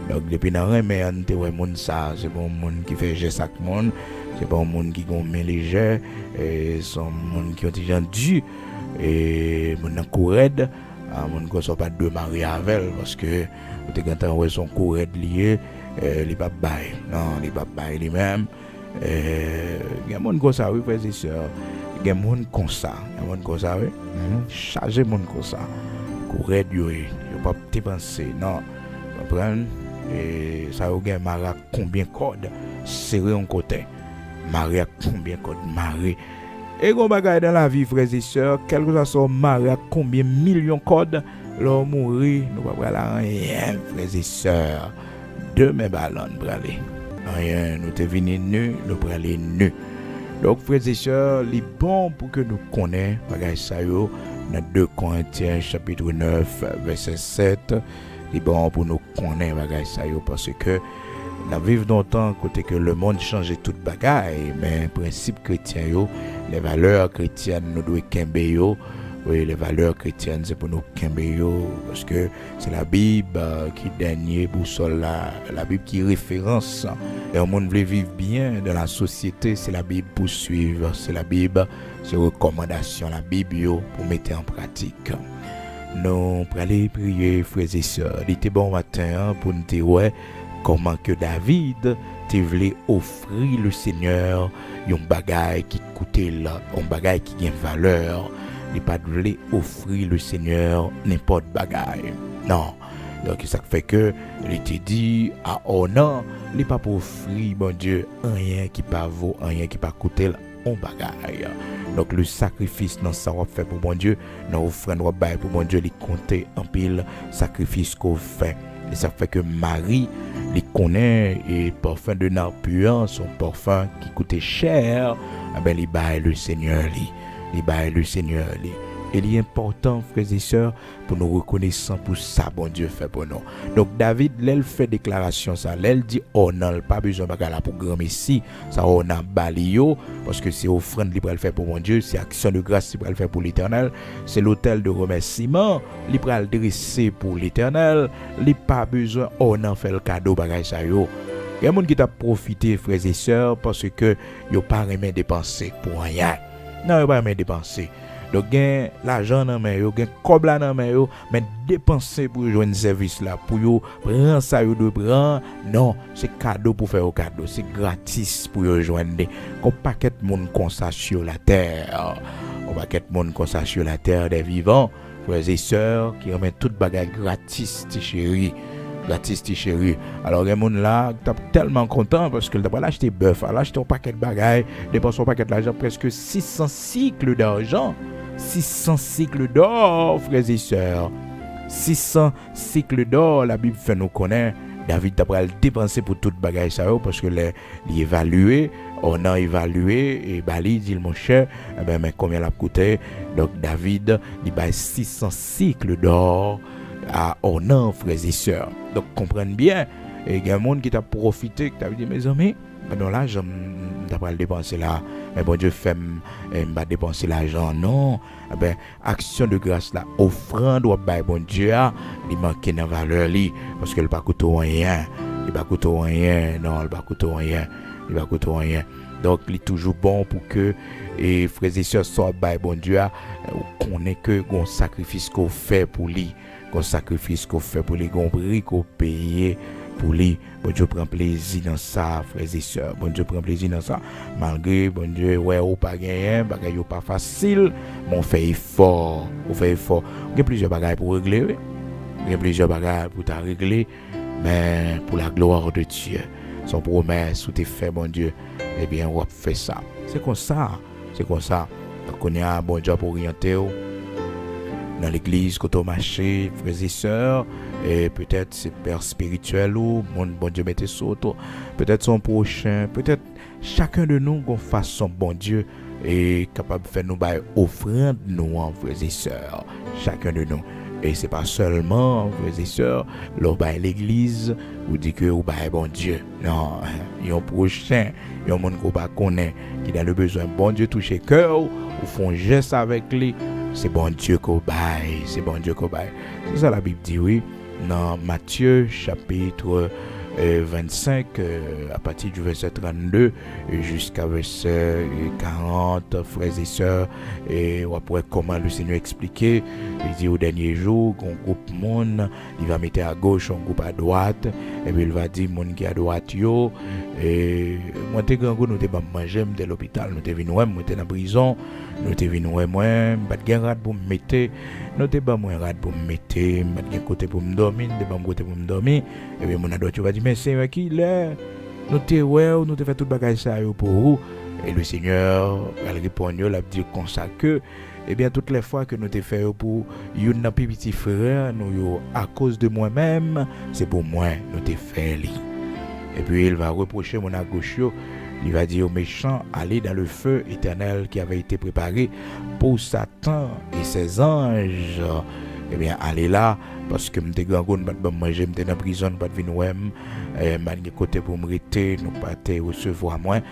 A: Donc, depuis dans le on te voit monde ça, c'est bon monde qui fait geste avec monde. c'est pas un monde qui ont main légère, et son monde qui ont déjà dû et mon courade, mon qu'on soit pas de marier avec elle parce que tu quand on son courade lié, les pas bail. Non, les pas bail lui-même. Il y a monde comme ça oui frères et sœurs. Il y a monde comme ça, oui. Charger monde comme ça. Courade yo pas te penser non. Comprendre et ça au gain mara combien code serré en côté. Maria combien code maré. Et qu'on bagaille dans la vie frères et sœurs, quel que soit Maria combien millions code l'homme mourir, nous pas prendre rien frères et sœurs. Demain ballon bralé. Rien, nous te venir nu, nous bralé nu. Donc frères et sœurs, il est bon pour que nous connaissions bagaille ça yo dans 2 Corinthiens chapitre 9 verset 7. Il est bon pour nous connaître bagaille ça yo parce que nous vivons dans le temps côté que le monde change toute bagaille, mais le principe chrétien yo, les valeurs chrétiennes nous devons kembe yo. Oui, les valeurs chrétiennes c'est pour nous kembe yo parce que c'est la Bible qui dernier boussole la Bible qui référence et le monde veut vivre bien dans la société, c'est la Bible pour suivre, c'est la Bible, c'est recommandation la Bible yo pour mettre en pratique. Nous pour aller prier frères et sœurs. Il était bon matin pour nous dire ouais comment que David te voulait offrir le Seigneur un bagage qui coûtait là, un bagage qui a valeur. Il pas voulait offrir le Seigneur n'importe bagage. Non. Donc ça fait que il te dit à non, il pas pour offrir bon Dieu rien qui pas vaut, rien qui pas coûter un bagage. Donc le sacrifice dans ça on fait pour bon Dieu, dans offrande on bail pour bon Dieu, il compter en pile sacrifice qu'on fait. Et ça fait que Marie les connaît et parfum de narpuant, son parfum qui coûtait cher, ben il bail le Seigneur il bail le Seigneur Et il est important, frères et sœurs, pour nous reconnaître pour ça, bon Dieu fait pour nous. Donc David, l'elle fait déclaration ça, l'elle dit oh non, pas besoin de là pour grand messie, ça on a balio parce que c'est offrande libre le faire pour mon Dieu, c'est action de grâce libre le faire pour l'Éternel, c'est l'autel de remerciement libre le dresser pour l'Éternel, il pas besoin oh non faire le cadeau bagage ça yo. Il y a des gens qui t'a profité, frères et sœurs, parce que yo pas remet dépenser pour rien. Non, yo pas remet dépenser. Donc gain l'argent dans main yo, gain cob là dans main yo, mais dépenser pour joindre service là, pour yo prendre ça yo de prendre. Non, c'est cadeau pour faire au cadeau, c'est gratis pour yo joindre. Qu'on paquet monde comme ça sur la terre. On paquet monde comme ça sur la terre des vivants, frères et sœurs qui remettent toute bagarre gratis, ti chéri. Gratis ti chéri. Alors les gens là t'as tellement content parce que t'as acheté bœuf, alors acheté un paquet de bagailles, dépenser un paquet d'argent, presque 600 cycles d'argent. 600 cycles d'or, frères et sœurs. 600 cycles d'or, la Bible fait nous connaître. David t'a pas dépenser pour toute bagaille ça parce que l'évaluer, on a évalué et Bali dit mon cher, mais combien l'a coûté? Donc David, il baille 600 cycles d'or à Onan, frères et sœurs. Donc comprenez bien, il y a un monde qui t'a profité, qui t'a dit mes amis, non là je t'as pas le dépenser là, mais bon Dieu fait m'a dépenser l'argent non, ben action de grâce là, offrande ou bail bon Dieu il manque dans valeur li parce que il pas coûte rien, il pas coûte rien, non, il pas coûte rien, il pas coûte rien. Donc il est toujours bon pour que et frères et sœurs soit bail bon Dieu connaît que gon sacrifice qu'on fait pour lui, gon sacrifice qu'on fait pour lui, gon prix qu'on paye pour lui. Bon Dieu prend plaisir dans ça, frères et sœurs. Bon Dieu prend plaisir dans ça. Malgré, bon Dieu, ouais, ou pas gagné, bagay ou pas facile, mais on fait effort. On fait effort. Il y a plusieurs bagages pour régler. Il y a plusieurs bagages pour t'en régler. Mais pour la gloire de Dieu, son promesse, ou t'es fait, bon Dieu, eh bien, on va faire ça. C'est comme ça. C'est comme ça. Donc, on a un bon Dieu pour orienter dans l'église, quand on marche, frères et sœurs, et peut-être c'est père spirituel ou mon bon Dieu mettez sur toi, peut-être son prochain, peut-être chacun de nous qu'on fasse son bon Dieu et capable de faire nous bailler offrande nous frères et sœurs, chacun de nous. Et c'est pas seulement frères et sœurs, l'on baille l'église ou dit que ou baille bon Dieu. Non, il y a un prochain, il y a un monde qu'on pas connaît qui a le besoin bon Dieu toucher cœur ou font geste avec lui. C'est bon Dieu qu'on baille, c'est bon Dieu qu'on baille. C'est ça la Bible dit, oui. Dans Matthieu chapitre 25, à partir du verset 32 jusqu'à verset 40, frères et sœurs, et après comment le Seigneur expliquait, il dit au dernier jour, qu'on groupe monde, il va mettre à gauche, un groupe à droite, et puis il va dire, monde qui à droite, yo, et moi, t'es grand, nous t'es pas manger, m'étais à l'hôpital, nous t'es venu, moi, t'es dans la prison, nous t'es venu, moi, pas de guerre pour me mettre, nous t'es pas moins rad pour me mettre, pas de côté pour me dormir, t'es pas côté pour me dormir, et puis mon ado, tu vas dire, mais c'est qui là? Nous t'es ouais, nous t'es fait tout bagage ça pour vous. Et le Seigneur, elle répond, il a dit comme ça que, eh bien, toutes les fois que nous t'es fait pour une petit frère, nous, à cause de moi-même, c'est pour moi, nous t'es fait lui. Et puis il va reprocher mon gauche, il va dire aux méchants, allez dans le feu éternel qui avait été préparé pour Satan et ses anges. Eh bien, allez là, parce que m'te grand gon pas de manger, m'te dans prison, pas de venir ouem, man côté pour me rester, nous pas te recevoir moins.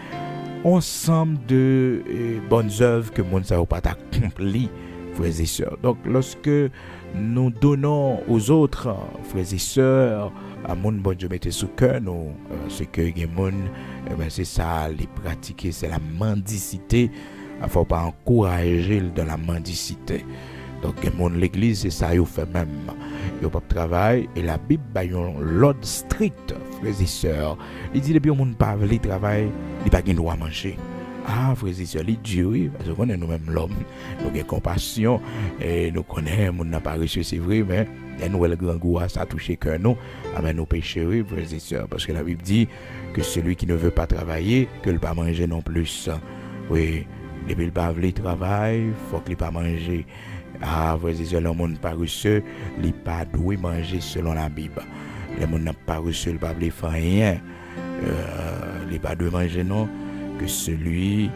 A: Ensemble de bonnes œuvres que mon ça pas accompli, frères et sœurs. Donc lorsque nous donnons aux autres, frères et sœurs, à mon bon Dieu mettez sous cœur nous, ce que les mon, c'est ça, les pratiquer, c'est la mendicité. Il ne faut pas encourager dans la mendicité. Donc l'église, c'est ça, il fait même. Il pas de travail, et la Bible a l'ordre strict, frères et sœurs. Il dit, depuis on ne pas le travail, il n'y a pas de droit à manger. Ah, frères et sœurs, il dit oui, parce qu'on est nous-mêmes l'homme, nous avons compassion, et nous connaissons, on n'a pas reçu, c'est vrai, mais nous, le grand goût, ça a touché que nous, amen, nous péchons, oui, frères et sœurs, parce que la Bible dit que celui qui ne veut pas travailler, que ne pas manger non plus. Oui, depuis le pas le travail, il faut qu'il ne pas manger. Ah, frères et sœurs, le monde pas reçu, il pas doué manger selon la Bible. Le monde n'a pas reçu, il pas voulu faire rien. Il pas doué manger non, que celui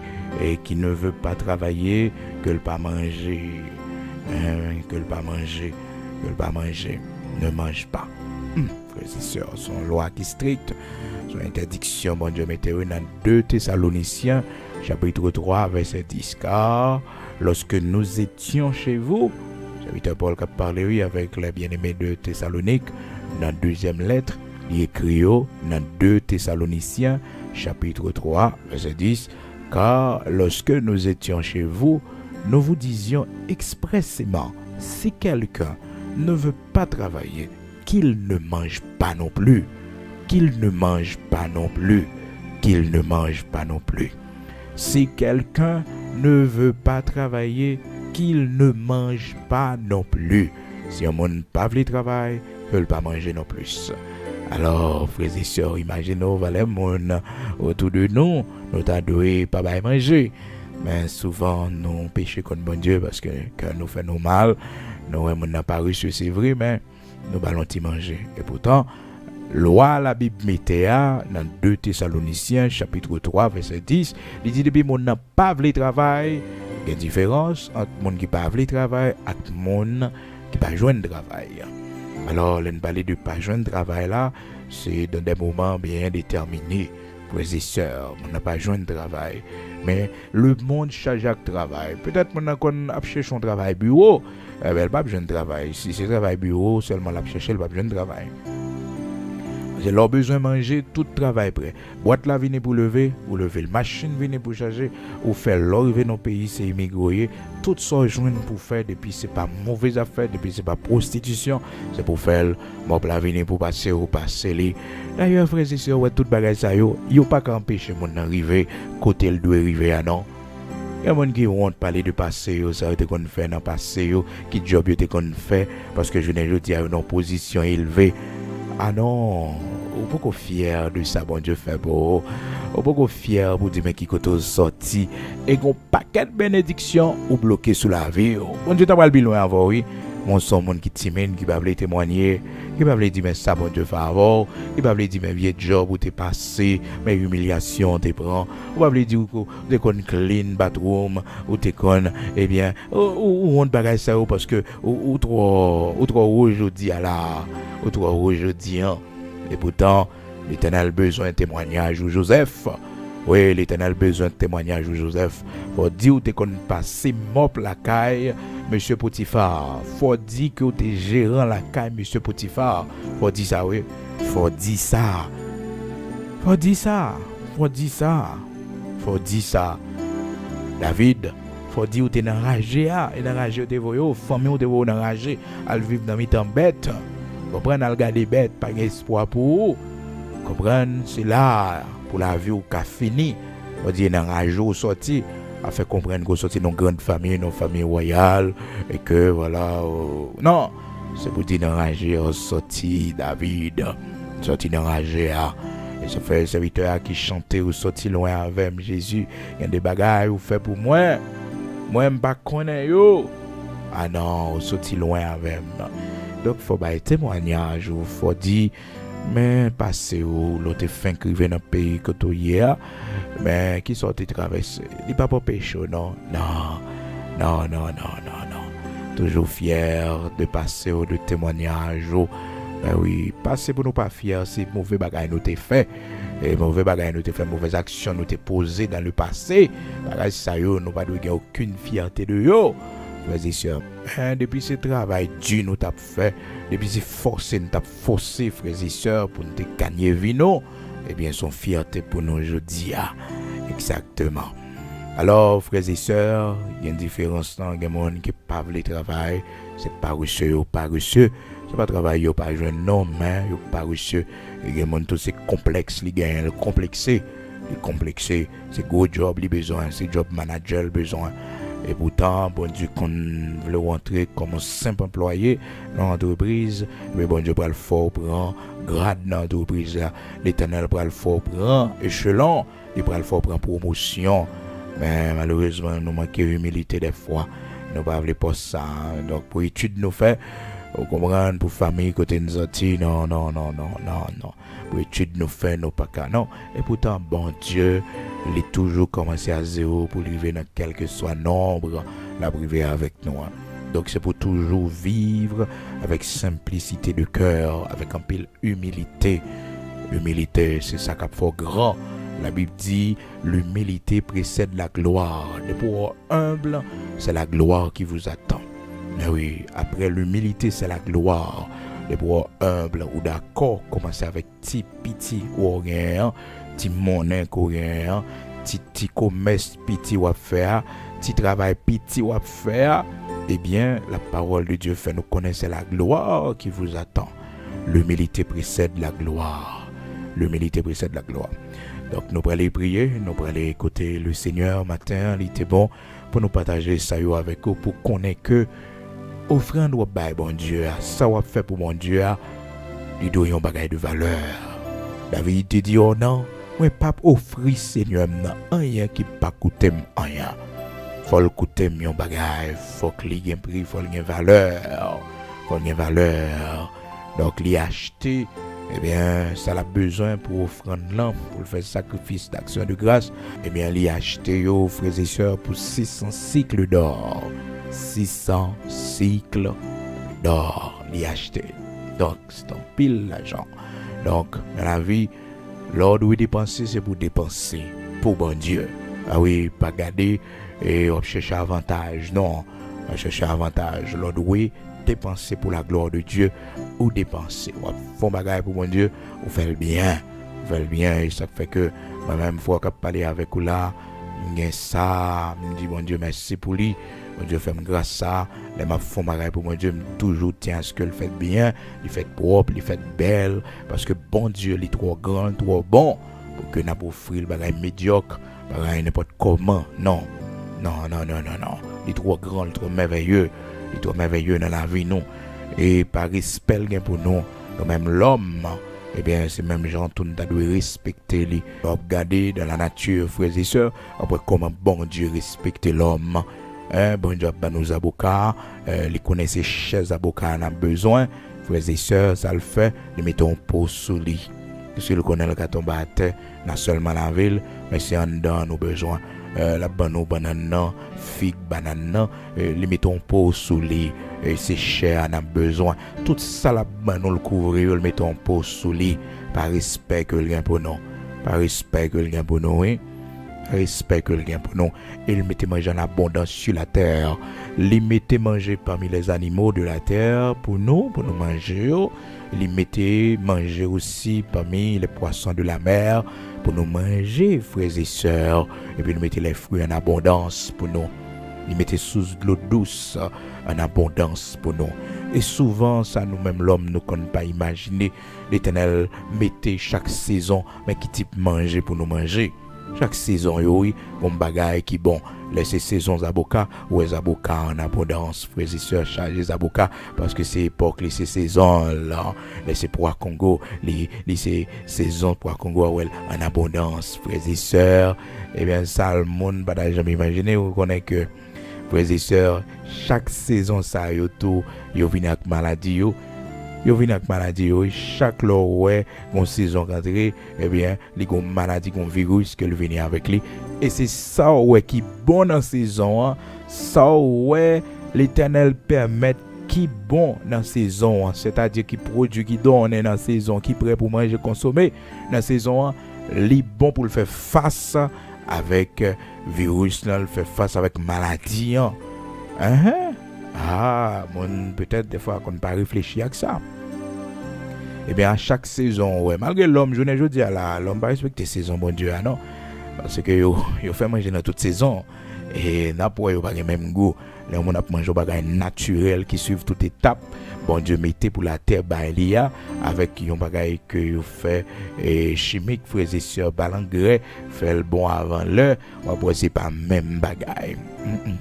A: qui ne veut pas travailler, que le pas manger, que le pas manger, que le pas manger, ne mange pas. Frères et sœurs, son loi qui est stricte, son interdiction, bon Dieu, mettez-vous dans 2 Thessaloniciens, chapitre 3, verset 10, car lorsque nous étions chez vous, serviteur Paul qui a parlé avec les bien-aimés de Thessalonique, dans la 2e lettre, il écrit dans 2 Thessaloniciens, chapitre 3, verset 10, car lorsque nous étions chez vous, nous vous disions expressément, si quelqu'un ne veut pas travailler, qu'il ne mange pas non plus, qu'il ne mange pas non plus, qu'il ne mange pas non plus. Si quelqu'un ne veut pas travailler, qu'il ne mange pas non plus. Si un monde pas veut travailler, il ne peut pas manger non plus. Alors, frères et sœurs, imaginez-vous, les gens autour de nous, nous t'adouer pas bien manger. Mais souvent, nous péchons contre bon Dieu parce que nous fait nous mal. Nous n'avons pas reçu, c'est vrai, mais nous allons y manger. Et pourtant, loi la Bible mettait dans 2 Thessaloniciens chapitre 3 verset 10, il dit depuis mon n'a pas voulu travail, il y a une différence entre monde qui pas voulu travail et monde qui pas joindre travail. Alors, on parle de pas joindre travail là, c'est dans des moments bien déterminés. Frères et sœurs, on n'a pas joindre travail, mais le monde cherche à travail. Peut-être qu'on a cherché son travail bureau, elle n'a pas besoin de travail. Si c'est travail bureau, seulement l'a cherché, elle n'a pas besoin de travail. C'est leur besoin de manger, tout travail prêt. Boîte la vient pour lever, ou lever, machine vient pour charger, ou faire l'enlever dans le pays, c'est immigrer. Tout ça joint pour faire, depuis c'est pas mauvaise affaire, depuis c'est pas prostitution, c'est pour faire, mob la vient pour passer ou passer les. D'ailleurs, frères et sœurs, ouais, tout bagage ça, yo pas qu'à empêcher mon d'arriver, côté le doit arriver, ah non. Il y a des gens qui vont parler de passé, ça a été qu'on fait dans le passé, qui job a été qu'on fait, parce que je n'ai dit à une position élevée. Ah non, on peut pas fier de ça, bon Dieu fait beau. On peut pas fier pour dire mais qui côté sorti et qu'on paquet de bénédictions ou bloqué sous la vie. Bon Dieu t'a pas le bilan avant oui. Mon son monde qui timide qui va témoigner, qui va dire mais ça bon Dieu fait avant, qui va dire mais vieux job où t'es passé, mais humiliation t'es prend. On va dire ou t'es con clean bathroom ou t'es con eh bien ou on bagage ça parce que ou trop aujourd'hui à la ou trop aujourd'hui hein. Et pourtant l'Éternel besoin de témoignage ou Joseph. Oui, l'Éternel besoin de témoignage ou Joseph. Faut dire que tu connais passer mop la caille, Monsieur Potiphar. Faut dire que tu es gérant la caille, Monsieur Potiphar. Faut dire ça, oui. Faut dire ça. Faut dire ça. Faut dire ça. Faut dire ça. David, faut dire où t'es enragé, et enragé t'es voyou, famille ou t'es voyou enragé, à vivre dans mes temps bêtes. Comprendre, à regarder bête, pas d'espoir pour vous. Comprendre, c'est là, pour la vie ou qu'a fini. Faut dire enragé ou sorti, à faire comprendre qu'on sorti dans une grande famille, une famille royale, et que voilà, non, c'est pour dire enragé, sorti David, sorti enragé, et ça fait serviteur qui chantait ou sorti loin avec Jésus. Il y a des bagages ou fait pour moi. Moi, je ne connais pas yo. Ah non, ou sorti loin avec moi. Donc, il faut pas témoignage ou faut dire, mais passé où l'autre fin crivé dans le pays que tu hier, mais qui sorti traverser. Il pas pour péché, non. Non. Toujours fier de passer au de témoignage. Ben oui, passer pour nous pas fiers, c'est mauvais bagaille nous t'es fait. Et mauvais bagaille nous t'es fait, mauvaises actions nous t'es posées dans le passé. Bagaille ça yo, nous pas de aucune fierté de yo. Vas-y sûr. Depuis ce travail dur nous t'a fait, depuis ce forcé nous t'a forcé frères et sœurs pour nous te gagner vino, eh bien son fierté pour nous aujourd'hui. Exactement. Alors frères et sœurs, il y a une différence dans les gens qui pas le travail, c'est paresseux ou paresseux. C'est pas travail, yo pas jeune non, mais yo pas reçu. Il y a tout c'est complexe, li gagne le complexé, c'est gros job li besoin, c'est job manager besoin. Et pourtant, bon Dieu qu'on veut rentrer comme un simple employé dans l'entreprise, mais bon Dieu le fort prend grade dans l'entreprise là, l'Éternel le fort prend échelon, il le fort prend promotion. Mais malheureusement, nous manquons humilité des fois. Nous pas voulons pas ça. Donc pour étude nous fait vous comprenez, pour famille côté nous sorti, non. Pour études nous fait, non pas qu'à non. Et pourtant, bon Dieu, il est toujours commencé à zéro pour arriver dans quel que soit nombre, la privé avec nous. Donc c'est pour toujours vivre avec simplicité de cœur, avec un peu humilité. Humilité, c'est ça qui fait grand. La Bible dit, l'humilité précède la gloire. Et pour humble, c'est la gloire qui vous attend. Mais oui, après l'humilité, c'est la gloire. Les bois humbles ou d'accord, commencer avec petit ou rien, petit monnaie ou rien, petit commerce petit ou à faire, petit travail petit ou à faire. Eh bien, la parole de Dieu fait nous connaître la gloire qui vous attend. L'humilité précède la gloire. L'humilité précède la gloire. Donc, nous allons aller prier, nous allons aller écouter le Seigneur matin. Il était bon pour nous partager ça avec vous, pour connaître que offrande ou bail bon Dieu, ça va faire pour mon Dieu, il doit y avoir un bagage de valeur. David te dit oh non, moi pas offrir Seigneur rien qui pas coûter rien. Faut le coûter un bagage, faut que il ait un prix, faut qu'il ait une valeur. Donc l'y acheter, eh bien ça a besoin pour offrande là, pour faire sacrifice d'action de grâce, eh bien l'y acheter yo frères et sœurs pour 600 cycles d'or. 600 cycles d'or l'y acheter. Donc c'est un pile l'argent. Donc dans la vie, l'ordre où dépenser, c'est pour dépenser pour bon Dieu. Ah oui, pas garder et on cherche avantage. Non, on cherche avantage. L'ordre oui, dépenser pour la gloire de Dieu ou dépenser. On fait bagaille pour bon Dieu, on fait le bien. On fait le bien et ça fait que moi-même fois que parler avec vous là, j'ai ça, me dit bon Dieu merci pour lui. Mon Dieu fait grâce ça, les m'a font bagaille pour mon Dieu toujours tient à ce que le fait bien, il fait propre, il fait belle parce que bon Dieu il est trop grand, trop bon pour que n'a pas offrir le bagaille médiocre, bagaille n'importe comment. Non. Il est trop grand, il est trop merveilleux, dans la vie nous et par respect pour nous même l'homme. Eh bien, c'est même gens tout nous doit respecter lui. Regarder dans la nature, frères et sœurs, après comment bon Dieu respecte l'homme. Bon Dieu, nos avocats, les connaissent chers avocats en a besoin. Frères et sœurs, ça le fait, nous mettons pot sous lui. Parce que le connaît le carton à terre, not seulement la ville, mais c'est en dedans nos besoins. La banane, figue, banane, les mettons pot sous lui. C'est cher, on a besoin. Tout ça, la banane, le couvrir, le mettons pot sous lui. Par respect que le gain pour nous. Par respect que le gain pour nous, oui. respect que le gain pour nous. Il mettait manger en abondance sur la terre. Il mettait manger parmi les animaux de la terre pour nous manger. Il mettait manger aussi parmi les poissons de la mer pour nous manger, frères et sœurs. Et puis il mettait les fruits en abondance pour nous. Il mettait sous de l'eau douce en abondance pour nous. Et souvent, ça nous-mêmes, l'homme, nous ne connaissons pas imaginer. L'Éternel mettait chaque saison, mais qui type manger pour nous manger. Chaque saison, oui, bon bagaille qui bon. Laissez saison zaboka, ou les avocats en abondance, frères et sœurs, chargez zaboka, parce que c'est époque, les saisons là, laissez pour Congo, les saisons pour Congo, en abondance, frères et sœurs. Eh bien, ça, le monde, pas jamais imaginer, vous connaissez que, frères et sœurs, chaque saison, ça, yo tout, yo vient avec maladie, yo vient avec maladie, chaque lor ouais, une saison rentrée, eh bien, les gon maladie, gon virus que le vient avec lui. Et c'est ça ouais qui bon dans saison, hein. Ça ouais, l'Éternel permet qui bon dans saison, hein. C'est-à-dire qui produit qui donne dans saison, qui prêt pour manger consommer dans saison, hein. Li bon pour le faire face avec virus là, le faire face avec maladie, hein. Ah, peut-être des fois qu'on ne pas réfléchir à ça. Eh bien, à chaque saison, ouais, malgré l'homme, je ne dis à l'homme pas respecter saison, bon Dieu, non. Parce que yo fait manger dans toute saison. Et n'a pas le même goût. Les gens ont mangé des bagages naturels qui suivent toute étape. Bon Dieu, mettez pour la terre, avec un bagage que vous fait chimique, frères et sœurs, l'engrais, fait le bon avant l'heure. C'est pas même bagage.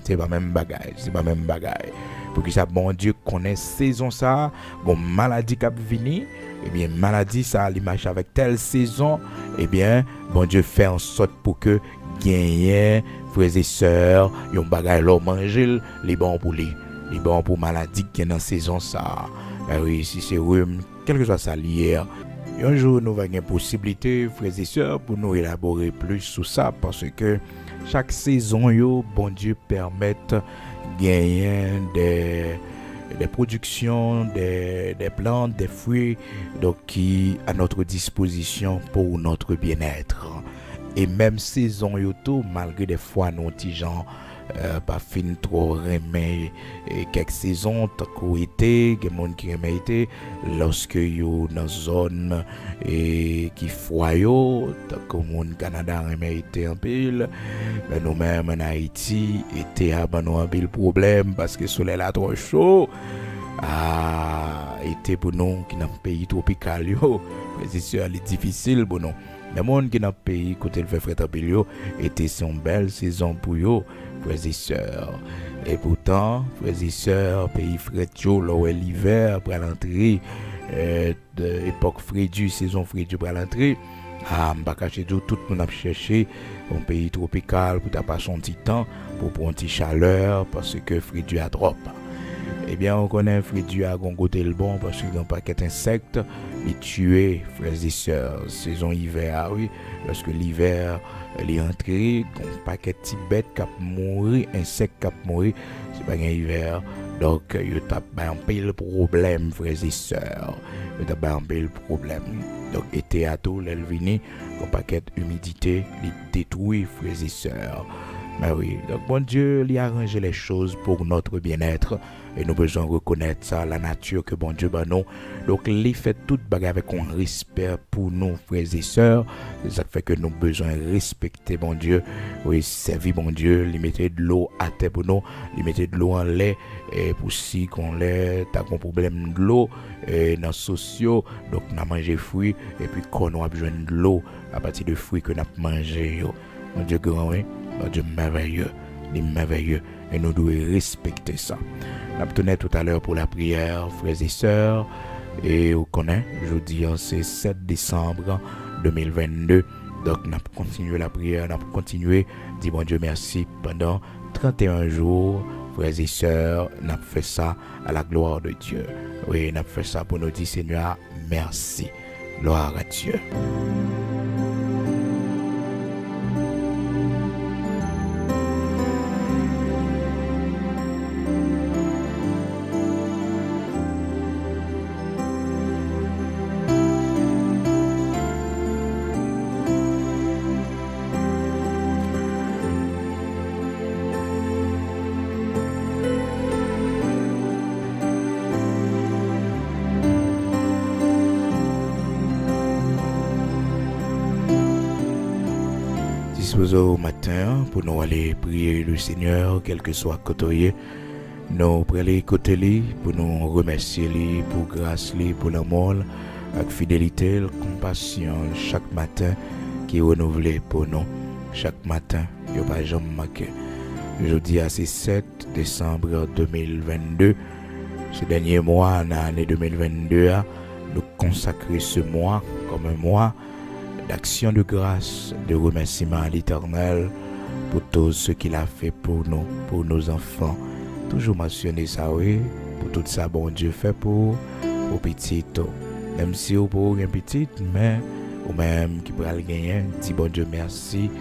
A: C'est pas même bagage. C'est pas même bagage. Pour que ça, bon Dieu, connaît saison ça, bon maladie qui a venu, eh bien, maladie ça, l'image avec telle saison, eh bien, bon Dieu fait en sorte pour que gagnent, frères et sœurs, yon bagay l'eau manger, les bons pour les bons pour maladie qui est dans saison ça. Ben oui, si c'est rhume, quel que soit ça lié. Un jour, nous avons une possibilité, frères et sœurs, pour nous élaborer plus sur ça, parce que chaque saison, yo, bon Dieu permet gagner des productions, des plantes, des fruits, donc qui à notre disposition pour notre bien-être. Et même saison yoto, malgré des fois nos petits gens pas fin trop remet quelques saisons tant qu'on était, des monde qui remet été lorsque yo dans zone et qui froid yo, tant qu'on monde Canada remet été en pile, mais nous mêmes en Haïti était à un pile problème parce que soleil là trop chaud. Ah, était pour nous qui dans pays tropical yo, c'est difficile pour nous. Les gens qui dans le pays, côté le fait frais tapilio, était une belle saison pour eux, frères et sœurs. Et pourtant, frères et sœurs, pays frais chaud, là où est l'hiver, après l'entrée, de l'époque frédue, saison frédue après l'entrée, ah, je ne vais pas cacher tout le monde a cherché un pays tropical pour passer son petit temps, pour prendre une petite chaleur, parce que frédue a trop. Eh bien, on connaît Frédéric à côté le bon parce qu'il y a un paquet d'insectes, les tuer, frères et sœurs, saison hiver, oui, lorsque l'hiver est entré, un paquet de bêtes qui mourir, insectes qui mourir, c'est pas un hiver. Donc, il y a un peu de problème, frères et sœurs. Il y a un peu de problème. Donc, été à tout, l'elvini, un paquet d'humidité, les détruit, frères et sœurs. Mais oui, donc bon Dieu, il a arrangé les choses pour notre bien-être et nous besoin reconnaître ça, la nature que bon Dieu bat nous. Donc, il fait tout bagarre avec un respect pour nous, frères et sœurs. C'est ça qui fait que nous besoin respecter bon Dieu, oui, servir bon Dieu, il mettait de l'eau à terre pour nous, il mettait de l'eau en lait et pour si qu'on lait, t'as un problème de l'eau dans sociaux, donc on a mangé fruits et puis qu'on a besoin de l'eau à partir de fruits que nous avons mangé. Mon Dieu grand, oui. Dieu merveilleux, il est merveilleux et nous devons respecter ça. Nous avons tenu tout à l'heure pour la prière, frères et sœurs, et vous connaissez, jeudi c'est 7 décembre 2022, donc nous avons continué la prière, nous avons continué, dit bon Dieu merci pendant 31 jours, frères et sœurs, nous avons fait ça à la gloire de Dieu. Oui, nous avons fait ça pour nous dire Seigneur, merci, gloire à Dieu. Toujours au matin, pour nous aller prier le Seigneur, quel que soit côté, nous pour aller côté pour nous remercier lui, pour grâce lui, pour l'amour, avec fidélité, compassion, chaque matin qui est renouvelé pour nous. Chaque matin, il n'y a pas jamais manqué. Jeudi à 7 décembre 2022, ce dernier mois, en l'année 2022, nous consacrer ce mois comme un mois d'action de grâce, de remerciement à l'Éternel pour tout ce qu'il a fait pour nous, pour nos enfants. Toujours mentionner ça, oui, pour tout ça, bon Dieu fait pour petit. Même si vous pour un petit, mais ou même qui pourra le gagner, dis bon Dieu merci,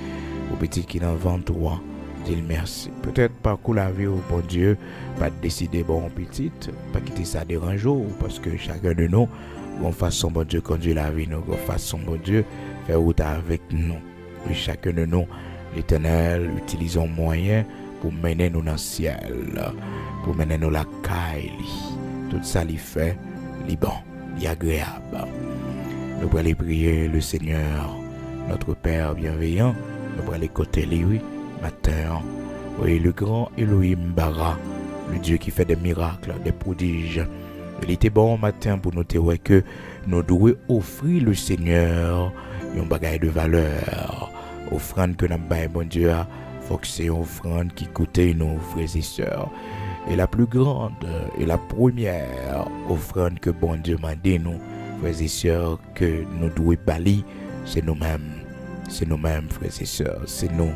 A: au petit qui n'en vend toi, dis merci. Peut-être par coup la vie, bon Dieu, pas décider bon petit, pas quitter ça dérangeant, parce que chacun de nous, on façon bon Dieu conduit la vie, nous, on façon bon Dieu faire route avec nous. Et chacun de nous, l'Éternel, utilisons moyens pour mener nous dans le ciel, pour mener nous la caille. Tout ça, il fait, il bon, il agréable. Nous allons prier le Seigneur, notre Père bienveillant. Nous allons côté lui, matin. Oui, le grand Elohim Bara, le Dieu qui fait des miracles, des prodiges. Il était bon matin pour nous dire que nous devons offrir le Seigneur un bagage de valeur. Offrande que nous avons, bon Dieu, faut que c'est une offrande qui coûte nos frères et sœurs. Et la plus grande et la première offrande que bon Dieu m'a dit, nous, frères et sœurs, que nous devons bâlir, c'est nous-mêmes. C'est nous-mêmes, frères et sœurs. C'est nous.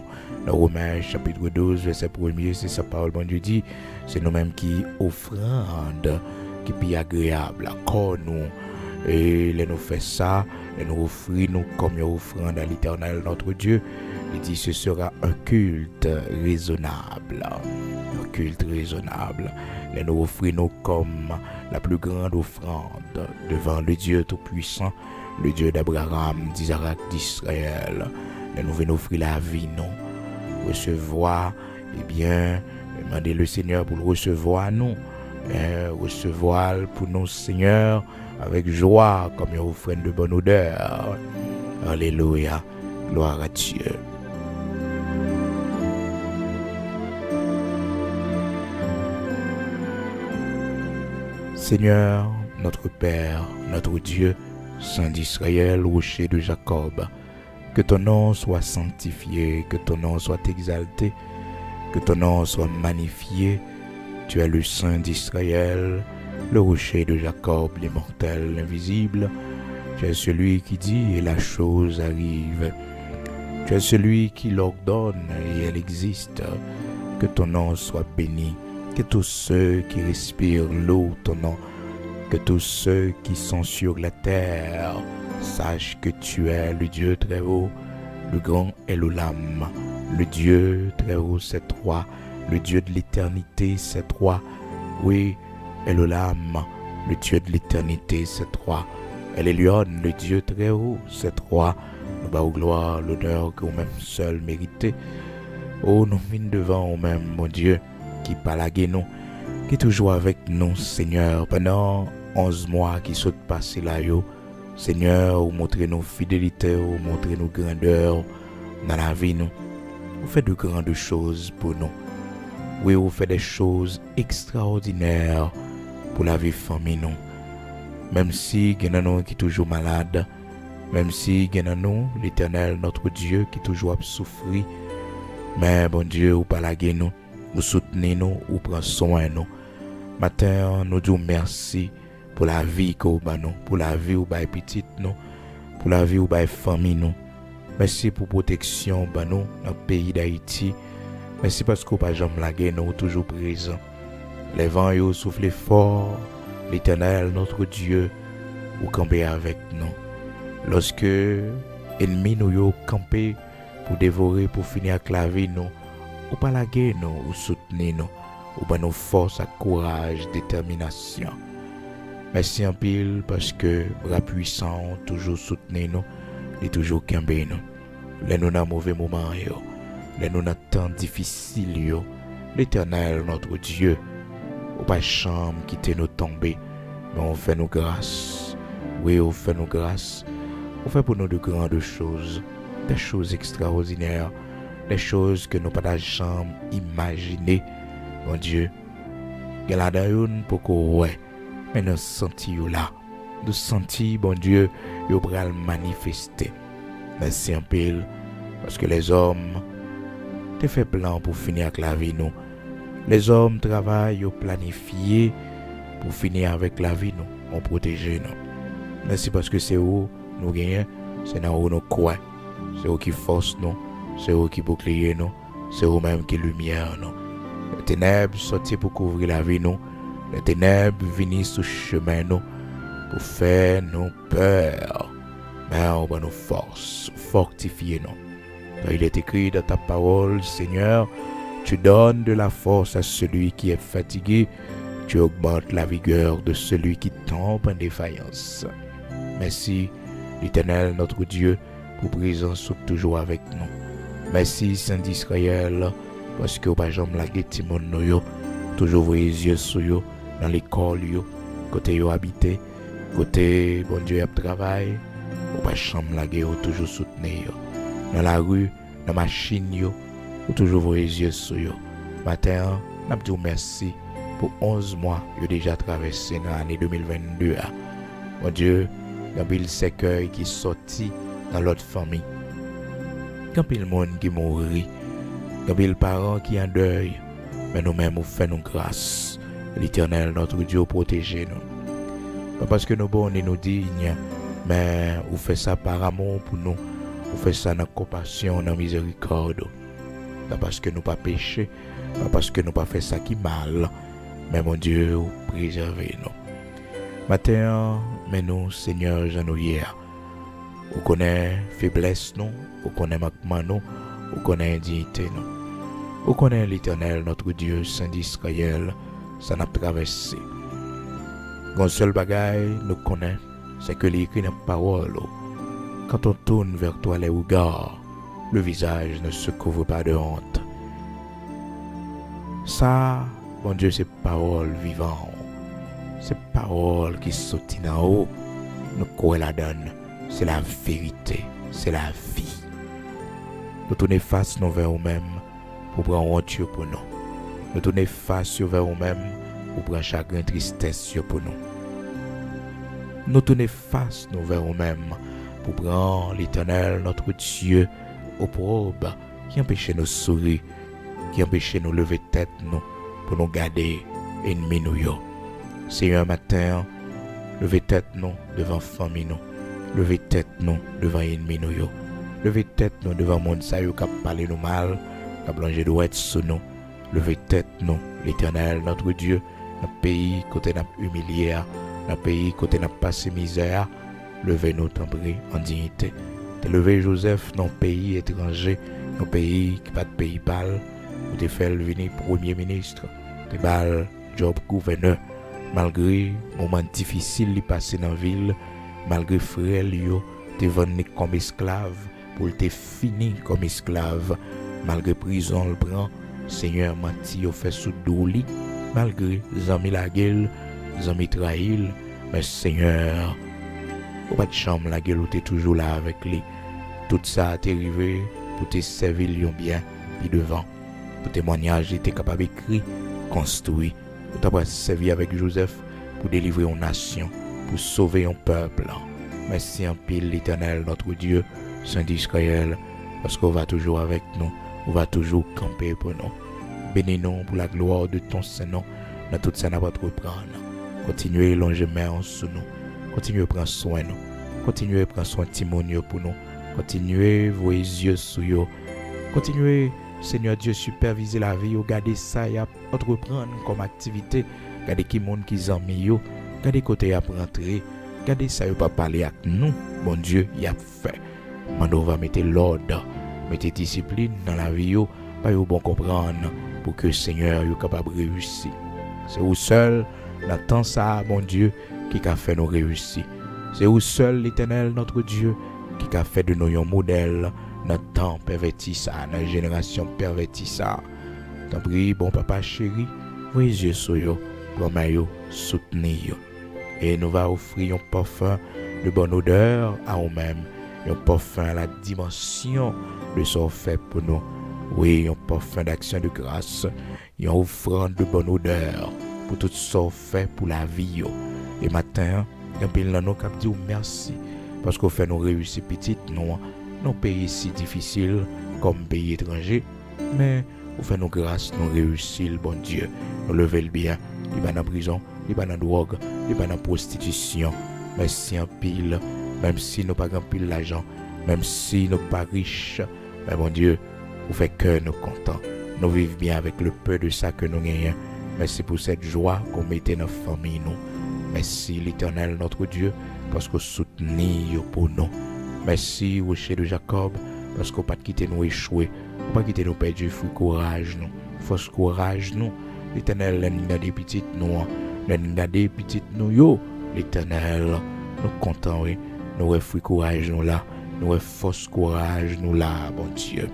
A: Dans Romains chapitre 12, verset 1er, c'est sa parole, bon Dieu dit, c'est nous-mêmes qui offrande, qui est agréable, accord nous. Et nous fait ça, et nous offrir nous comme une offrande à l'Éternel notre Dieu. Il dit ce sera un culte raisonnable. Un culte raisonnable. Et nous offrir nous comme la plus grande offrande devant le Dieu Tout-Puissant, le Dieu d'Abraham, d'Isaac, d'Israël. Et nous venons offrir la vie, nous. Recevoir, eh bien, demander le Seigneur pour le recevoir, nous. Recevoir pour nous, Seigneur, avec joie, comme une offrande de bonne odeur. Alléluia. Gloire à Dieu. Seigneur, notre Père, notre Dieu, Saint d'Israël, rocher de Jacob, que ton nom soit sanctifié, que ton nom soit exalté, que ton nom soit magnifié. Tu es le Saint d'Israël, le rocher de Jacob, l'immortel, l'invisible. Tu es celui qui dit et la chose arrive. Tu es celui qui l'ordonne et elle existe. Que ton nom soit béni. Que tous ceux qui respirent l'eau, ton nom, que tous ceux qui sont sur la terre sachent que tu es le Dieu très haut, le grand Elohim, le Dieu très haut, c'est toi, le Dieu de l'éternité, c'est toi. Oui, Elohim, le Dieu de l'éternité, c'est toi. Elion, le Dieu très haut, c'est toi. Nous bas gloire, l'honneur que vous-même seul méritez. Oh, nous venons devant vous-même, mon Dieu, qui parle à nous, qui est toujours avec nous, Seigneur, pendant 11 mois qui sont passés là, yo. Seigneur, vous montrez nos fidélités, vous montrez nos grandeurs dans la vie, nous. Vous faites de grandes choses pour nous. Oui, vous faites des choses extraordinaires pour la vie famille, nous. Même si il y en a qui sont toujours malades, même si il y en a l'Éternel, notre Dieu, qui est toujours souffrir, mais bon Dieu, vous parlez à nous, vous soutenez nous, vous prenez soin de nous. Matin, nous disons merci pour la vie que vous avez, pour la vie où vous avez petite, nous, pour la vie où vous avez famille, nous. Merci pour la protection dans le pays d'Haïti. Merci parce que vous n'avez jamais lagué, nous, toujours présents. Les vents yo soufflent fort, l'Éternel, notre Dieu, vous campez avec nous. Lorsque ennemis nous yo campé pour dévorer, pour finir avec la vie, nous, ou pas la guerre, nous, ou soutenir nous, ou pas nos forces, courage, détermination. Merci en pile parce que bras puissants toujours soutenir nous, et toujours camper nous. Les nous dans mauvais moment, les nous dans temps difficile, l'Éternel, notre Dieu, ou pas chambre quitter nous tomber, mais on fait nos grâces. Oui, on fait nos grâces. On fait pour nous de grandes choses, des choses extraordinaires. des choses que nous pas jamais imaginer. Mon Dieu, il y a là pour qu'on ouais, mais nous senti là. Nous senti, bon Dieu, yo pral manifester. Merci un peu parce que les hommes te fait plan pour finir avec la vie nous. Les hommes travaillent, yo planifié pour finir avec la vie nous, on protéger nous. Merci parce que c'est où nous gagnons, c'est dans où nous croyons. C'est eux qui force nous, c'est eux qui bouclier nous, c'est eux même qui lumière nous. Les ténèbres sortent pour couvrir la vie nous, les ténèbres viennent sur le chemin nous pour faire nous peur. Mais on va nous force, fortifier nous. Car il est écrit dans ta parole, Seigneur, tu donnes de la force à celui qui est fatigué, tu augmentes la vigueur de celui qui tombe en défaillance. Merci, l'Éternel, notre Dieu, pour présence toujours avec nous. Merci, Saint d'Israël, parce que pas jamais laguer Timon nous, toujours vos yeux sur eux, dans l'école, côté yo habité, côté bon Dieu y travail, ou pas jamais laguer toujours soutenir. Dans la rue, dans la machine, ou toujours vos yeux sur eux. Matin, nous disons merci pour 11 mois que déjà traversé dans l'année 2022. Mon Dieu, il y a un cercueil qui est sorti dans l'autre famille. Quand il y a monde qui mourit, quand il y a parents qui en deuil, mais nous-mêmes, nous faisons grâce. L'Éternel, notre Dieu, protégez nous. Pas parce que nous sommes bons et nous dignes, mais vous faites ça par amour pour nous. Vous faites ça dans compassion, dans miséricorde. Pas parce que nous pas péché, pas parce que nous pas fait ça qui mal, mais mon Dieu, préservez-nous. Matin, mais nous, Seigneur, j'en nous hier. Vous connaissez faiblesse nous, vous connaissez manquement nous, vous connaissez indignité nous. Vous connaissez l'Éternel, notre Dieu, Saint d'Israël, ça n'a traversé. Un seul bagaille nous connaît, c'est que l'écrit dans la parole. Quand on tourne vers toi les regards, le visage ne se couvre pas de honte. Ça, mon Dieu, c'est parole vivante. C'est parole qui saute en haut. Nous quoi la donne. C'est la vérité. C'est la vie. Nous tournons face nous vers nous-mêmes pour prendre honte pour nous. Nous tournons face vers nous-mêmes pour prendre chagrin, tristesse pour nous. Nous tournons face nous vers nous-mêmes pour prendre l'Éternel, notre Dieu, au probe qui empêche nous sourire, qui empêche nous lever tête nous pour nous garder ennemis nous. C'est un matin, lever tête nous devant famille nous, lever tête nous devant ennemis nous, lever tête nous devant monde ça qui parler nous mal, qui plonger douette sur nous, lever tête nous, l'Éternel, notre Dieu, notre pays côté n'a humilié, notre pays côté n'a passé misère, levez nous temprer en dignité. Te lever Joseph dans un pays étranger, un pays qui pas de pays pâle, ou te fait venir premier ministre, te bal job gouverneur, malgré moment difficile li passé dans la ville, malgré frère yo, te venu comme esclave, pour te fini comme esclave, malgré prison le prend, Seigneur menti au fait sous douli, malgré zami la gueule, zami trahil, mais Seigneur, ou pas de chambre la gueule ou t'es toujours là avec lui. Tout ça t'est arrivé pour te servir bien, puis devant. Pour témoignage, t'es capable d'écrire, construire. Pour t'avoir servi avec Joseph pour délivrer une nation, pour sauver un peuple. Merci en pile l'Éternel, notre Dieu, Saint d'Israël, parce qu'on va toujours avec nous, on va toujours camper pour nous. Bénis-nous pour la gloire de ton Saint-Nom, dans tout ça n'a pas trop prendre. Continuez à longer main sous nous, continuez à prendre soin de nous, continuez à prendre soin de Timonio pour nous. Continuez vos yeux sur eux. Continuez, Seigneur Dieu, superviser la vie. Regardez ça et entreprendre comme activité. Regardez qui monde qui en mis. Regardez côté à rentrer. Regardez ça et pas parler avec nous. Mon Dieu, il a fait. Maintenant, on va mettre l'ordre, mettre discipline dans la vie. Pas bon comprendre pour que le Seigneur soit capable de réussir. C'est vous seul, dans temps ça, mon Dieu, qui a fait nous réussir. C'est vous seul, l'Éternel, notre Dieu, qui a fait de nous un modèle dans le temps perverti ça, dans la génération pervertie ça. T'en prie, bon papa chéri, vos yeux sur eux, promets-vous, soutenez-vous. Et nous va offrir un parfum de bonne odeur à nous-mêmes, un parfum à la dimension de ce fait pour nous. Oui, un parfum d'action de grâce, une offrande de bonne odeur pour tout ça fait pour la vie. Yo. Et matin, il y a nous qui dit merci parce qu'on fait nous réussir petite non pays si difficile comme pays étranger, mais on fait nos grâces, nous réussir, bon Dieu, nous lever le bien, il va dans prison, il va dans drogue, il va dans prostitution, merci en pile, même si nous pas grand pile l'argent, même si nous pas riches, mais bon Dieu, vous fait que nous contents, nous vivons bien avec le peu de ça que nous gagnons. Merci pour cette joie qu'on mettait dans la famille nous. Merci l'Éternel notre Dieu parce que soutenez pour nous. Merci rocher de Jacob parce qu'on pas quitter nous échouer, on pas quitter nous perdre fruit courage nous, force courage nous. L'Éternel l'ennemi des petites nous, l'ennemi des petites nous yo. L'Éternel nous content oui, nous fruit courage nous là, nous force courage nous là, bon Dieu.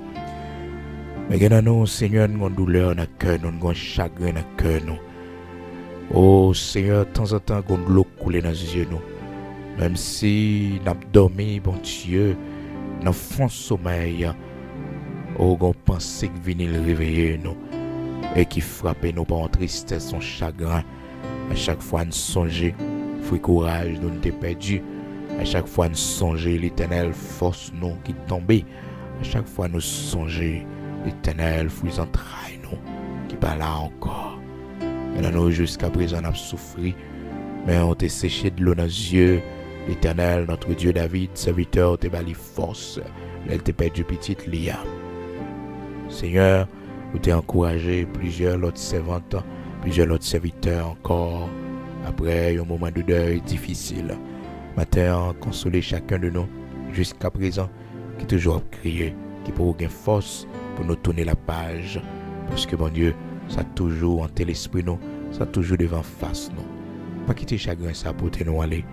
A: Mais quand nous, Seigneur, nous avons douleur dans le cœur, nous avons chagrin dans le cœur. Oh Seigneur, de temps en temps, nous avons de l'eau couler dans les yeux. Même si nous avons dormi, bon Dieu, dans le fond de sommeil, oh, nous avons pensé que venir le réveiller nous et qui frappait nous par une tristesse, un chagrin. À chaque fois, nous songeons, fruit courage, nous nous perdu. À chaque fois, nous songeons, l'Éternel force nous qui tombait. À chaque fois, nous songeons. L'Éternel, fruits entrailles nous, qui pas là encore. Et nous, jusqu'à présent, on a souffert, mais on t'a séché de l'eau dans les yeux. L'Éternel, notre Dieu David, serviteur, t'a bali force. Elle t'a perdu petite Lia. Seigneur, vous t'ai encouragé plusieurs autres servantes, plusieurs autres serviteurs encore. Après un moment de deuil difficile, matin, consoler chacun de nous, jusqu'à présent, qui toujours crié, qui pour gagner force. Pour nous tourner la page, parce que bon Dieu, ça toujours hanté l'esprit nous, ça toujours devant face nous. Pas quitter chagrin ça pour te nous aller,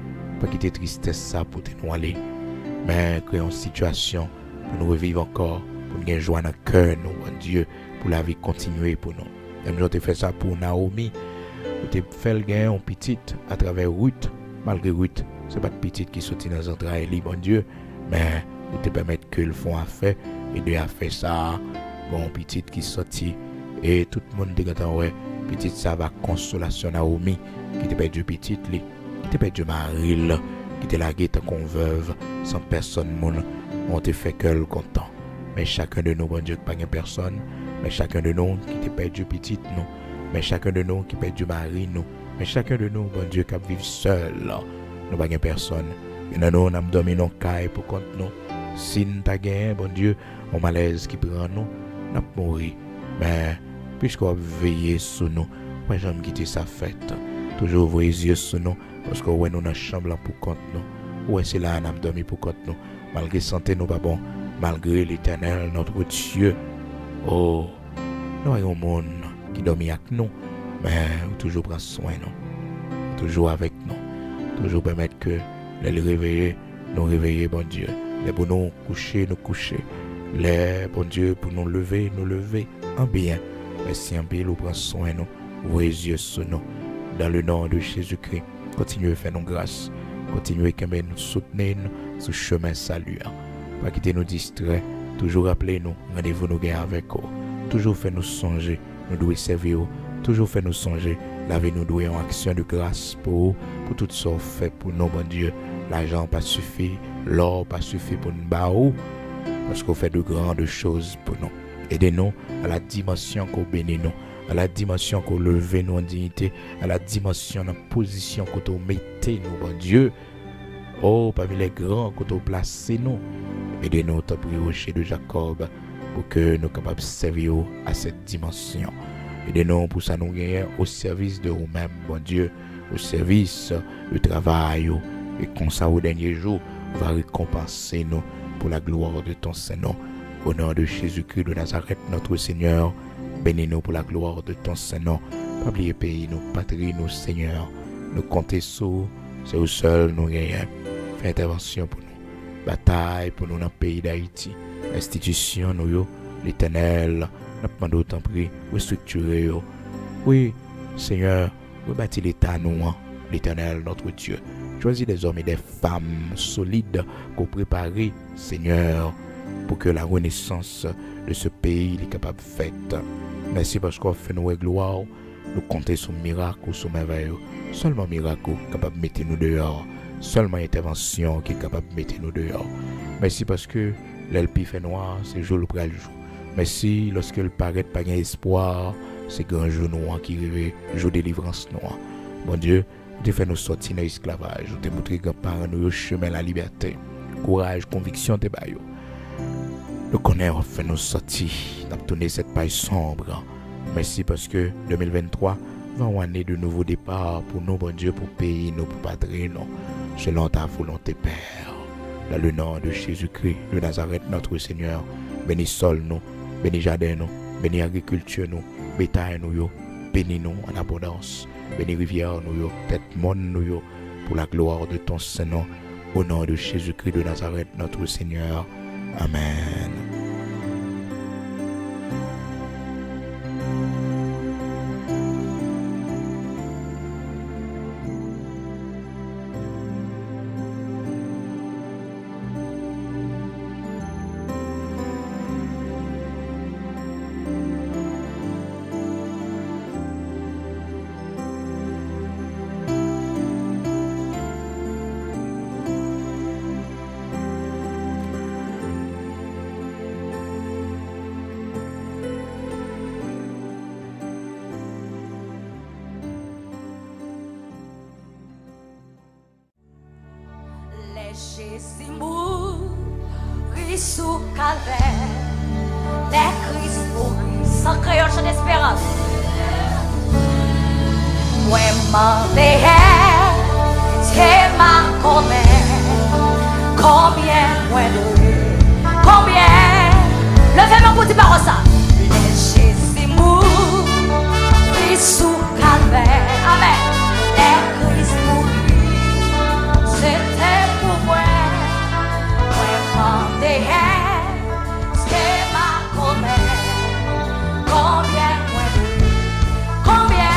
A: pas quitter tristesse ça pour te nous aller, mais créer une situation pour nous revivre encore, pour nous gagner joie dans le cœur nous, bon Dieu, pour la vie continuer pour nous. Même j'en ai fait ça pour Naomi, j'ai fait le gain en petite à travers Ruth, malgré Ruth, c'est pas de petite qui sortit dans les entrailles, bon Dieu, mais il te permettre que le fond a fait. Et Dieu a fait ça, bon, petite qui sortit, et tout le monde dit que ouais, petite ça va consolation Naomi, qui te perdu petite, qui te perdu Marie, qui te lagué tant veuve, sans personne, on te fait que le content. Mais chacun de nous, bon Dieu, pas de personne, mais chacun de nous qui te perdu petite, nous, mais chacun de nous qui perdu Marie, nous, mais chacun de nous, bon Dieu, qui vivre seul, nous pas de personne. Et nous, on a dormi nos cailles pour compte nous. Si nous avons gagné, bon Dieu, un malaise qui prend nous, nous avons mouru. Mais puisqu'on a veillé sur nous, moi j'aime quitter sa fête. Toujours ouvrir les yeux sur nous, parce que nous dans la chambre pour compte nous. Ouais, c'est là nous avons dormi pour compte nous. Malgré santé nous pas bon, malgré l'Éternel, notre Dieu. Oh, nous avons un monde qui dormit avec nous, mais toujours prend soin de nous. Toujours avec nous. Toujours permettre que les réveiller, nous réveiller, bon Dieu. Les pour nous coucher, nous coucher. Les, bon Dieu, pour nous lever en bien. Merci en bien, nous prenons soin de nous. Ouvrez les yeux sur nous. Dans le nom de Jésus-Christ, continuez à faire nos grâces. Continuez à nous soutenir sur le chemin salut. Pas quitter nous distraire. Toujours rappelez-nous, rendez-vous nous gagnons avec vous. Toujours fait nous songer, nous devons servir. Toujours fait nous songer, laver nous doués en action de grâce pour tout ce qu'on fait pour nous, bon Dieu. L'argent pas suffit, l'or pas suffit pour nous baou, parce qu'on fait de grandes choses pour nous. Aidez-nous à la dimension qu'on bénit nous, à la dimension qu'on lève nous en dignité, à la dimension, la position qu'on mettez nous, bon Dieu. Oh, parmi les grands qu'on placez nous. Aidez-nous à prier au rocher de Jacob pour que nous soyons capables de servir à cette dimension. Aidez-nous pour ça nous gagner au service de nous-mêmes, bon Dieu, au service du travail. Et comme ça, au dernier jour, va récompenser nous pour la gloire de ton Saint-Nom. Au nom de Jésus-Christ de Nazareth, notre Seigneur, bénis-nous pour la gloire de ton Saint-Nom. Pas oublier pays, nous, patrie, nous, Seigneur. Nous comptons sur, c'est au seul nous gagnons. Fais intervention pour nous. Bataille pour nous dans le pays d'Haïti. Institution, nous, l'Éternel, nous demandons autant prix, restructurer. Oui, Seigneur, rebâtir l'État, nous, l'Éternel, notre Dieu. Choisis des hommes et des femmes solides qu'on prépare, Seigneur, pour que la renaissance de ce pays est capable de faire. Merci parce qu'on fait nos gloire, nous compter sur miracle, sur merveille. Seulement miracle capable de mettre nous dehors. Seulement intervention qui est capable de mettre nous dehors. Merci parce que l'elpi fait noir, c'est jour le pral jour. Merci lorsque le paraît pas gain espoir, c'est grand jour noir qui rêve, jour délivrance noir. Bon Dieu, tu fais nous sortir de l'esclavage, tu montres que par nous chemin la liberté. Courage, conviction te baillot. Nous connaissons fait nous sortir, d'obtenir cette paille sombre. Merci parce que 2023 va une année de nouveau départ pour nous, bon Dieu, pour pays, nous, pour patrie, non. Selon ta volonté, Père. Dans le nom de Jésus-Christ, de Nazareth, notre Seigneur, bénis sol nous, bénis jardin nous, bénis agriculture nous, bétail nous, bénis nous en abondance, bénis rivière nous, tête monde nous, pour la gloire de ton Saint-Nom, au nom de Jésus-Christ de Nazareth, notre Seigneur. Amen.
B: Jésus mourit sous calvaire, les Christ mourit sans créole chant d'espérance. Moi m'en c'est ma combien moi combien levez-moi pour dire par ça. Les Jésus mourit sous calvaire, amen. Les Christ mourit, c'était pour moi. C'est ma combien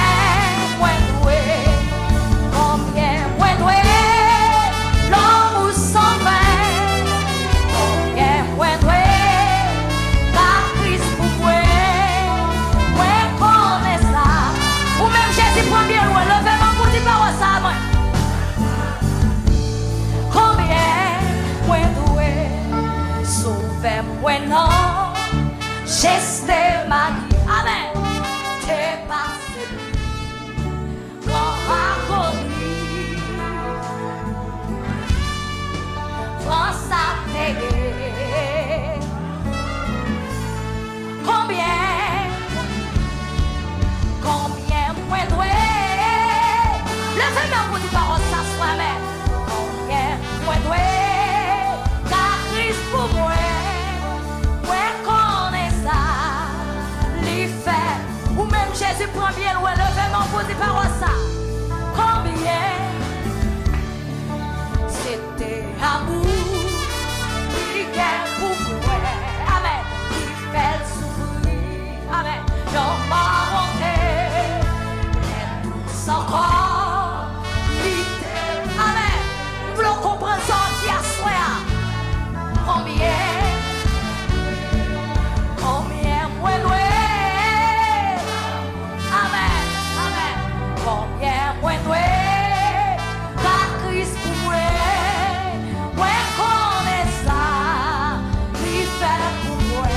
B: l'homme sans fin, combien la crise pour moi, connaît ça, ou même Jésus prend bien loin, levez-moi pour dire par ça, moi. Sauvez-moi non, j'étais ma vie, amen. T'es passé, grand raconte, France a payé. Combien moi doué, levez-moi pour dire par ça, soi-même. Combien moi doué. Pour moi, connaît ça, les faits, ou même Jésus prend bien loin, levez-moi pour dire par ça. Combien c'était amour, qui gagne pour moi, amen, qui fait souffrir, amen, j'en m'en monté, et tous encore, amen, vous le comprenez ça, qui a soin. Combien moi doué, amen, amen. Combien moi doué, la crise pour moi, connaît ça, lui fait pour moi,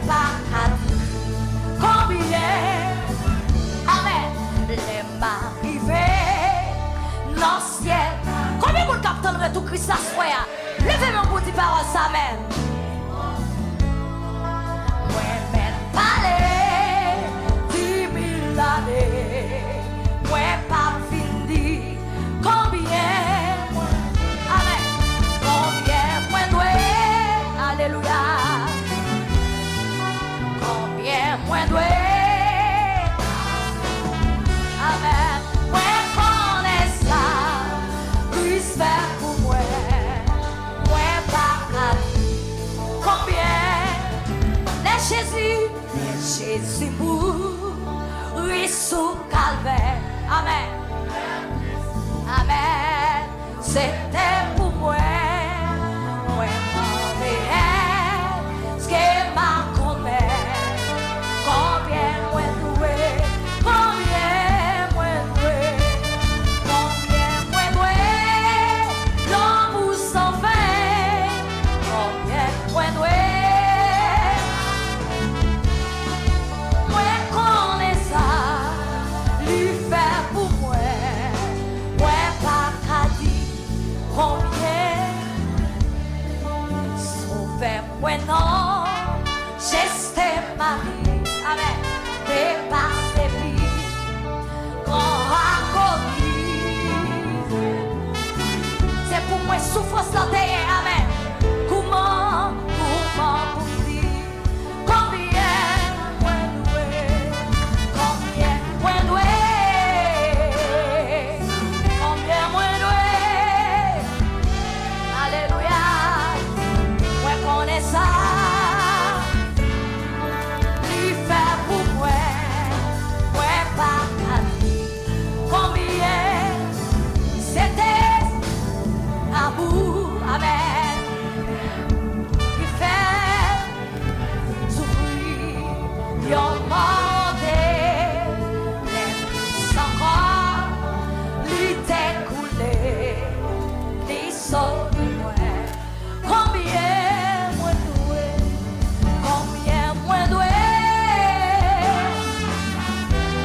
B: pas qu'à dire. Combien, amen, les m'arrivés, l'ancien. Combien vous captez tout Christ à soi? Levez-moi pour dire par ça même. Moi même parler 10 000 années. Moi pas fini. Combien? Amen. Combien moi doué? Alléluia. Combien moi doué? Amen. Moi connais ça. Puisse faire pour moi. Combien Jésus mourit sous calvaire, amen, amen, c'était pour moi, m'en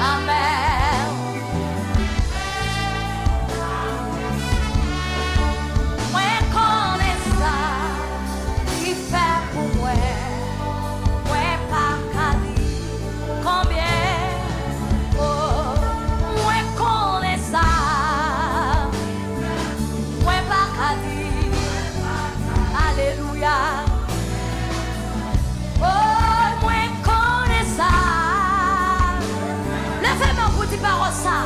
B: Amen. Moi connais ça, il fait pour moi. Moi pas qu'à dire combien. Oh, moi connais ça. Moi pas qu'à dire. Alléluia. Oh, moi connais ça. Levez-moi pour dire par ça.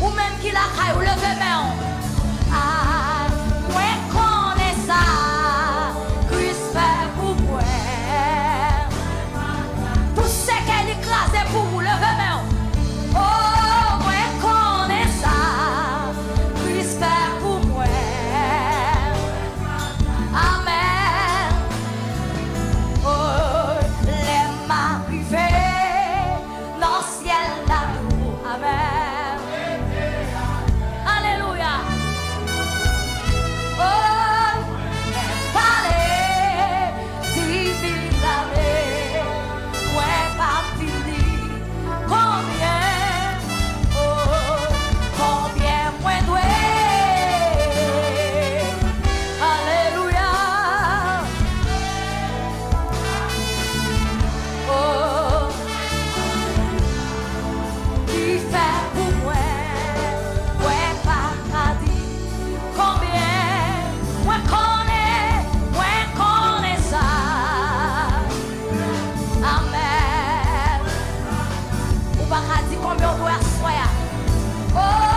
B: Ou même qui la caille, ou levez-moi. Ah, moi connais ça. Christ fait pour moi. Tout ce qu'elle écrase pour vous, levez-moi. Oh, moi connais ça. Christ fait pour moi. Amen. Oh, les m'arrivés dans le ciel d'amour. Amen. Alléluia. Oh, parler, divine année. Ouais, pas fini. Combien, oh, combien moins doué. Alléluia. Oh, qui fait pour moi, ouais, pas qu'à dire combien, moi connais ça. Amen. Ou pas qu'à dire combien on doit soyer. Oh,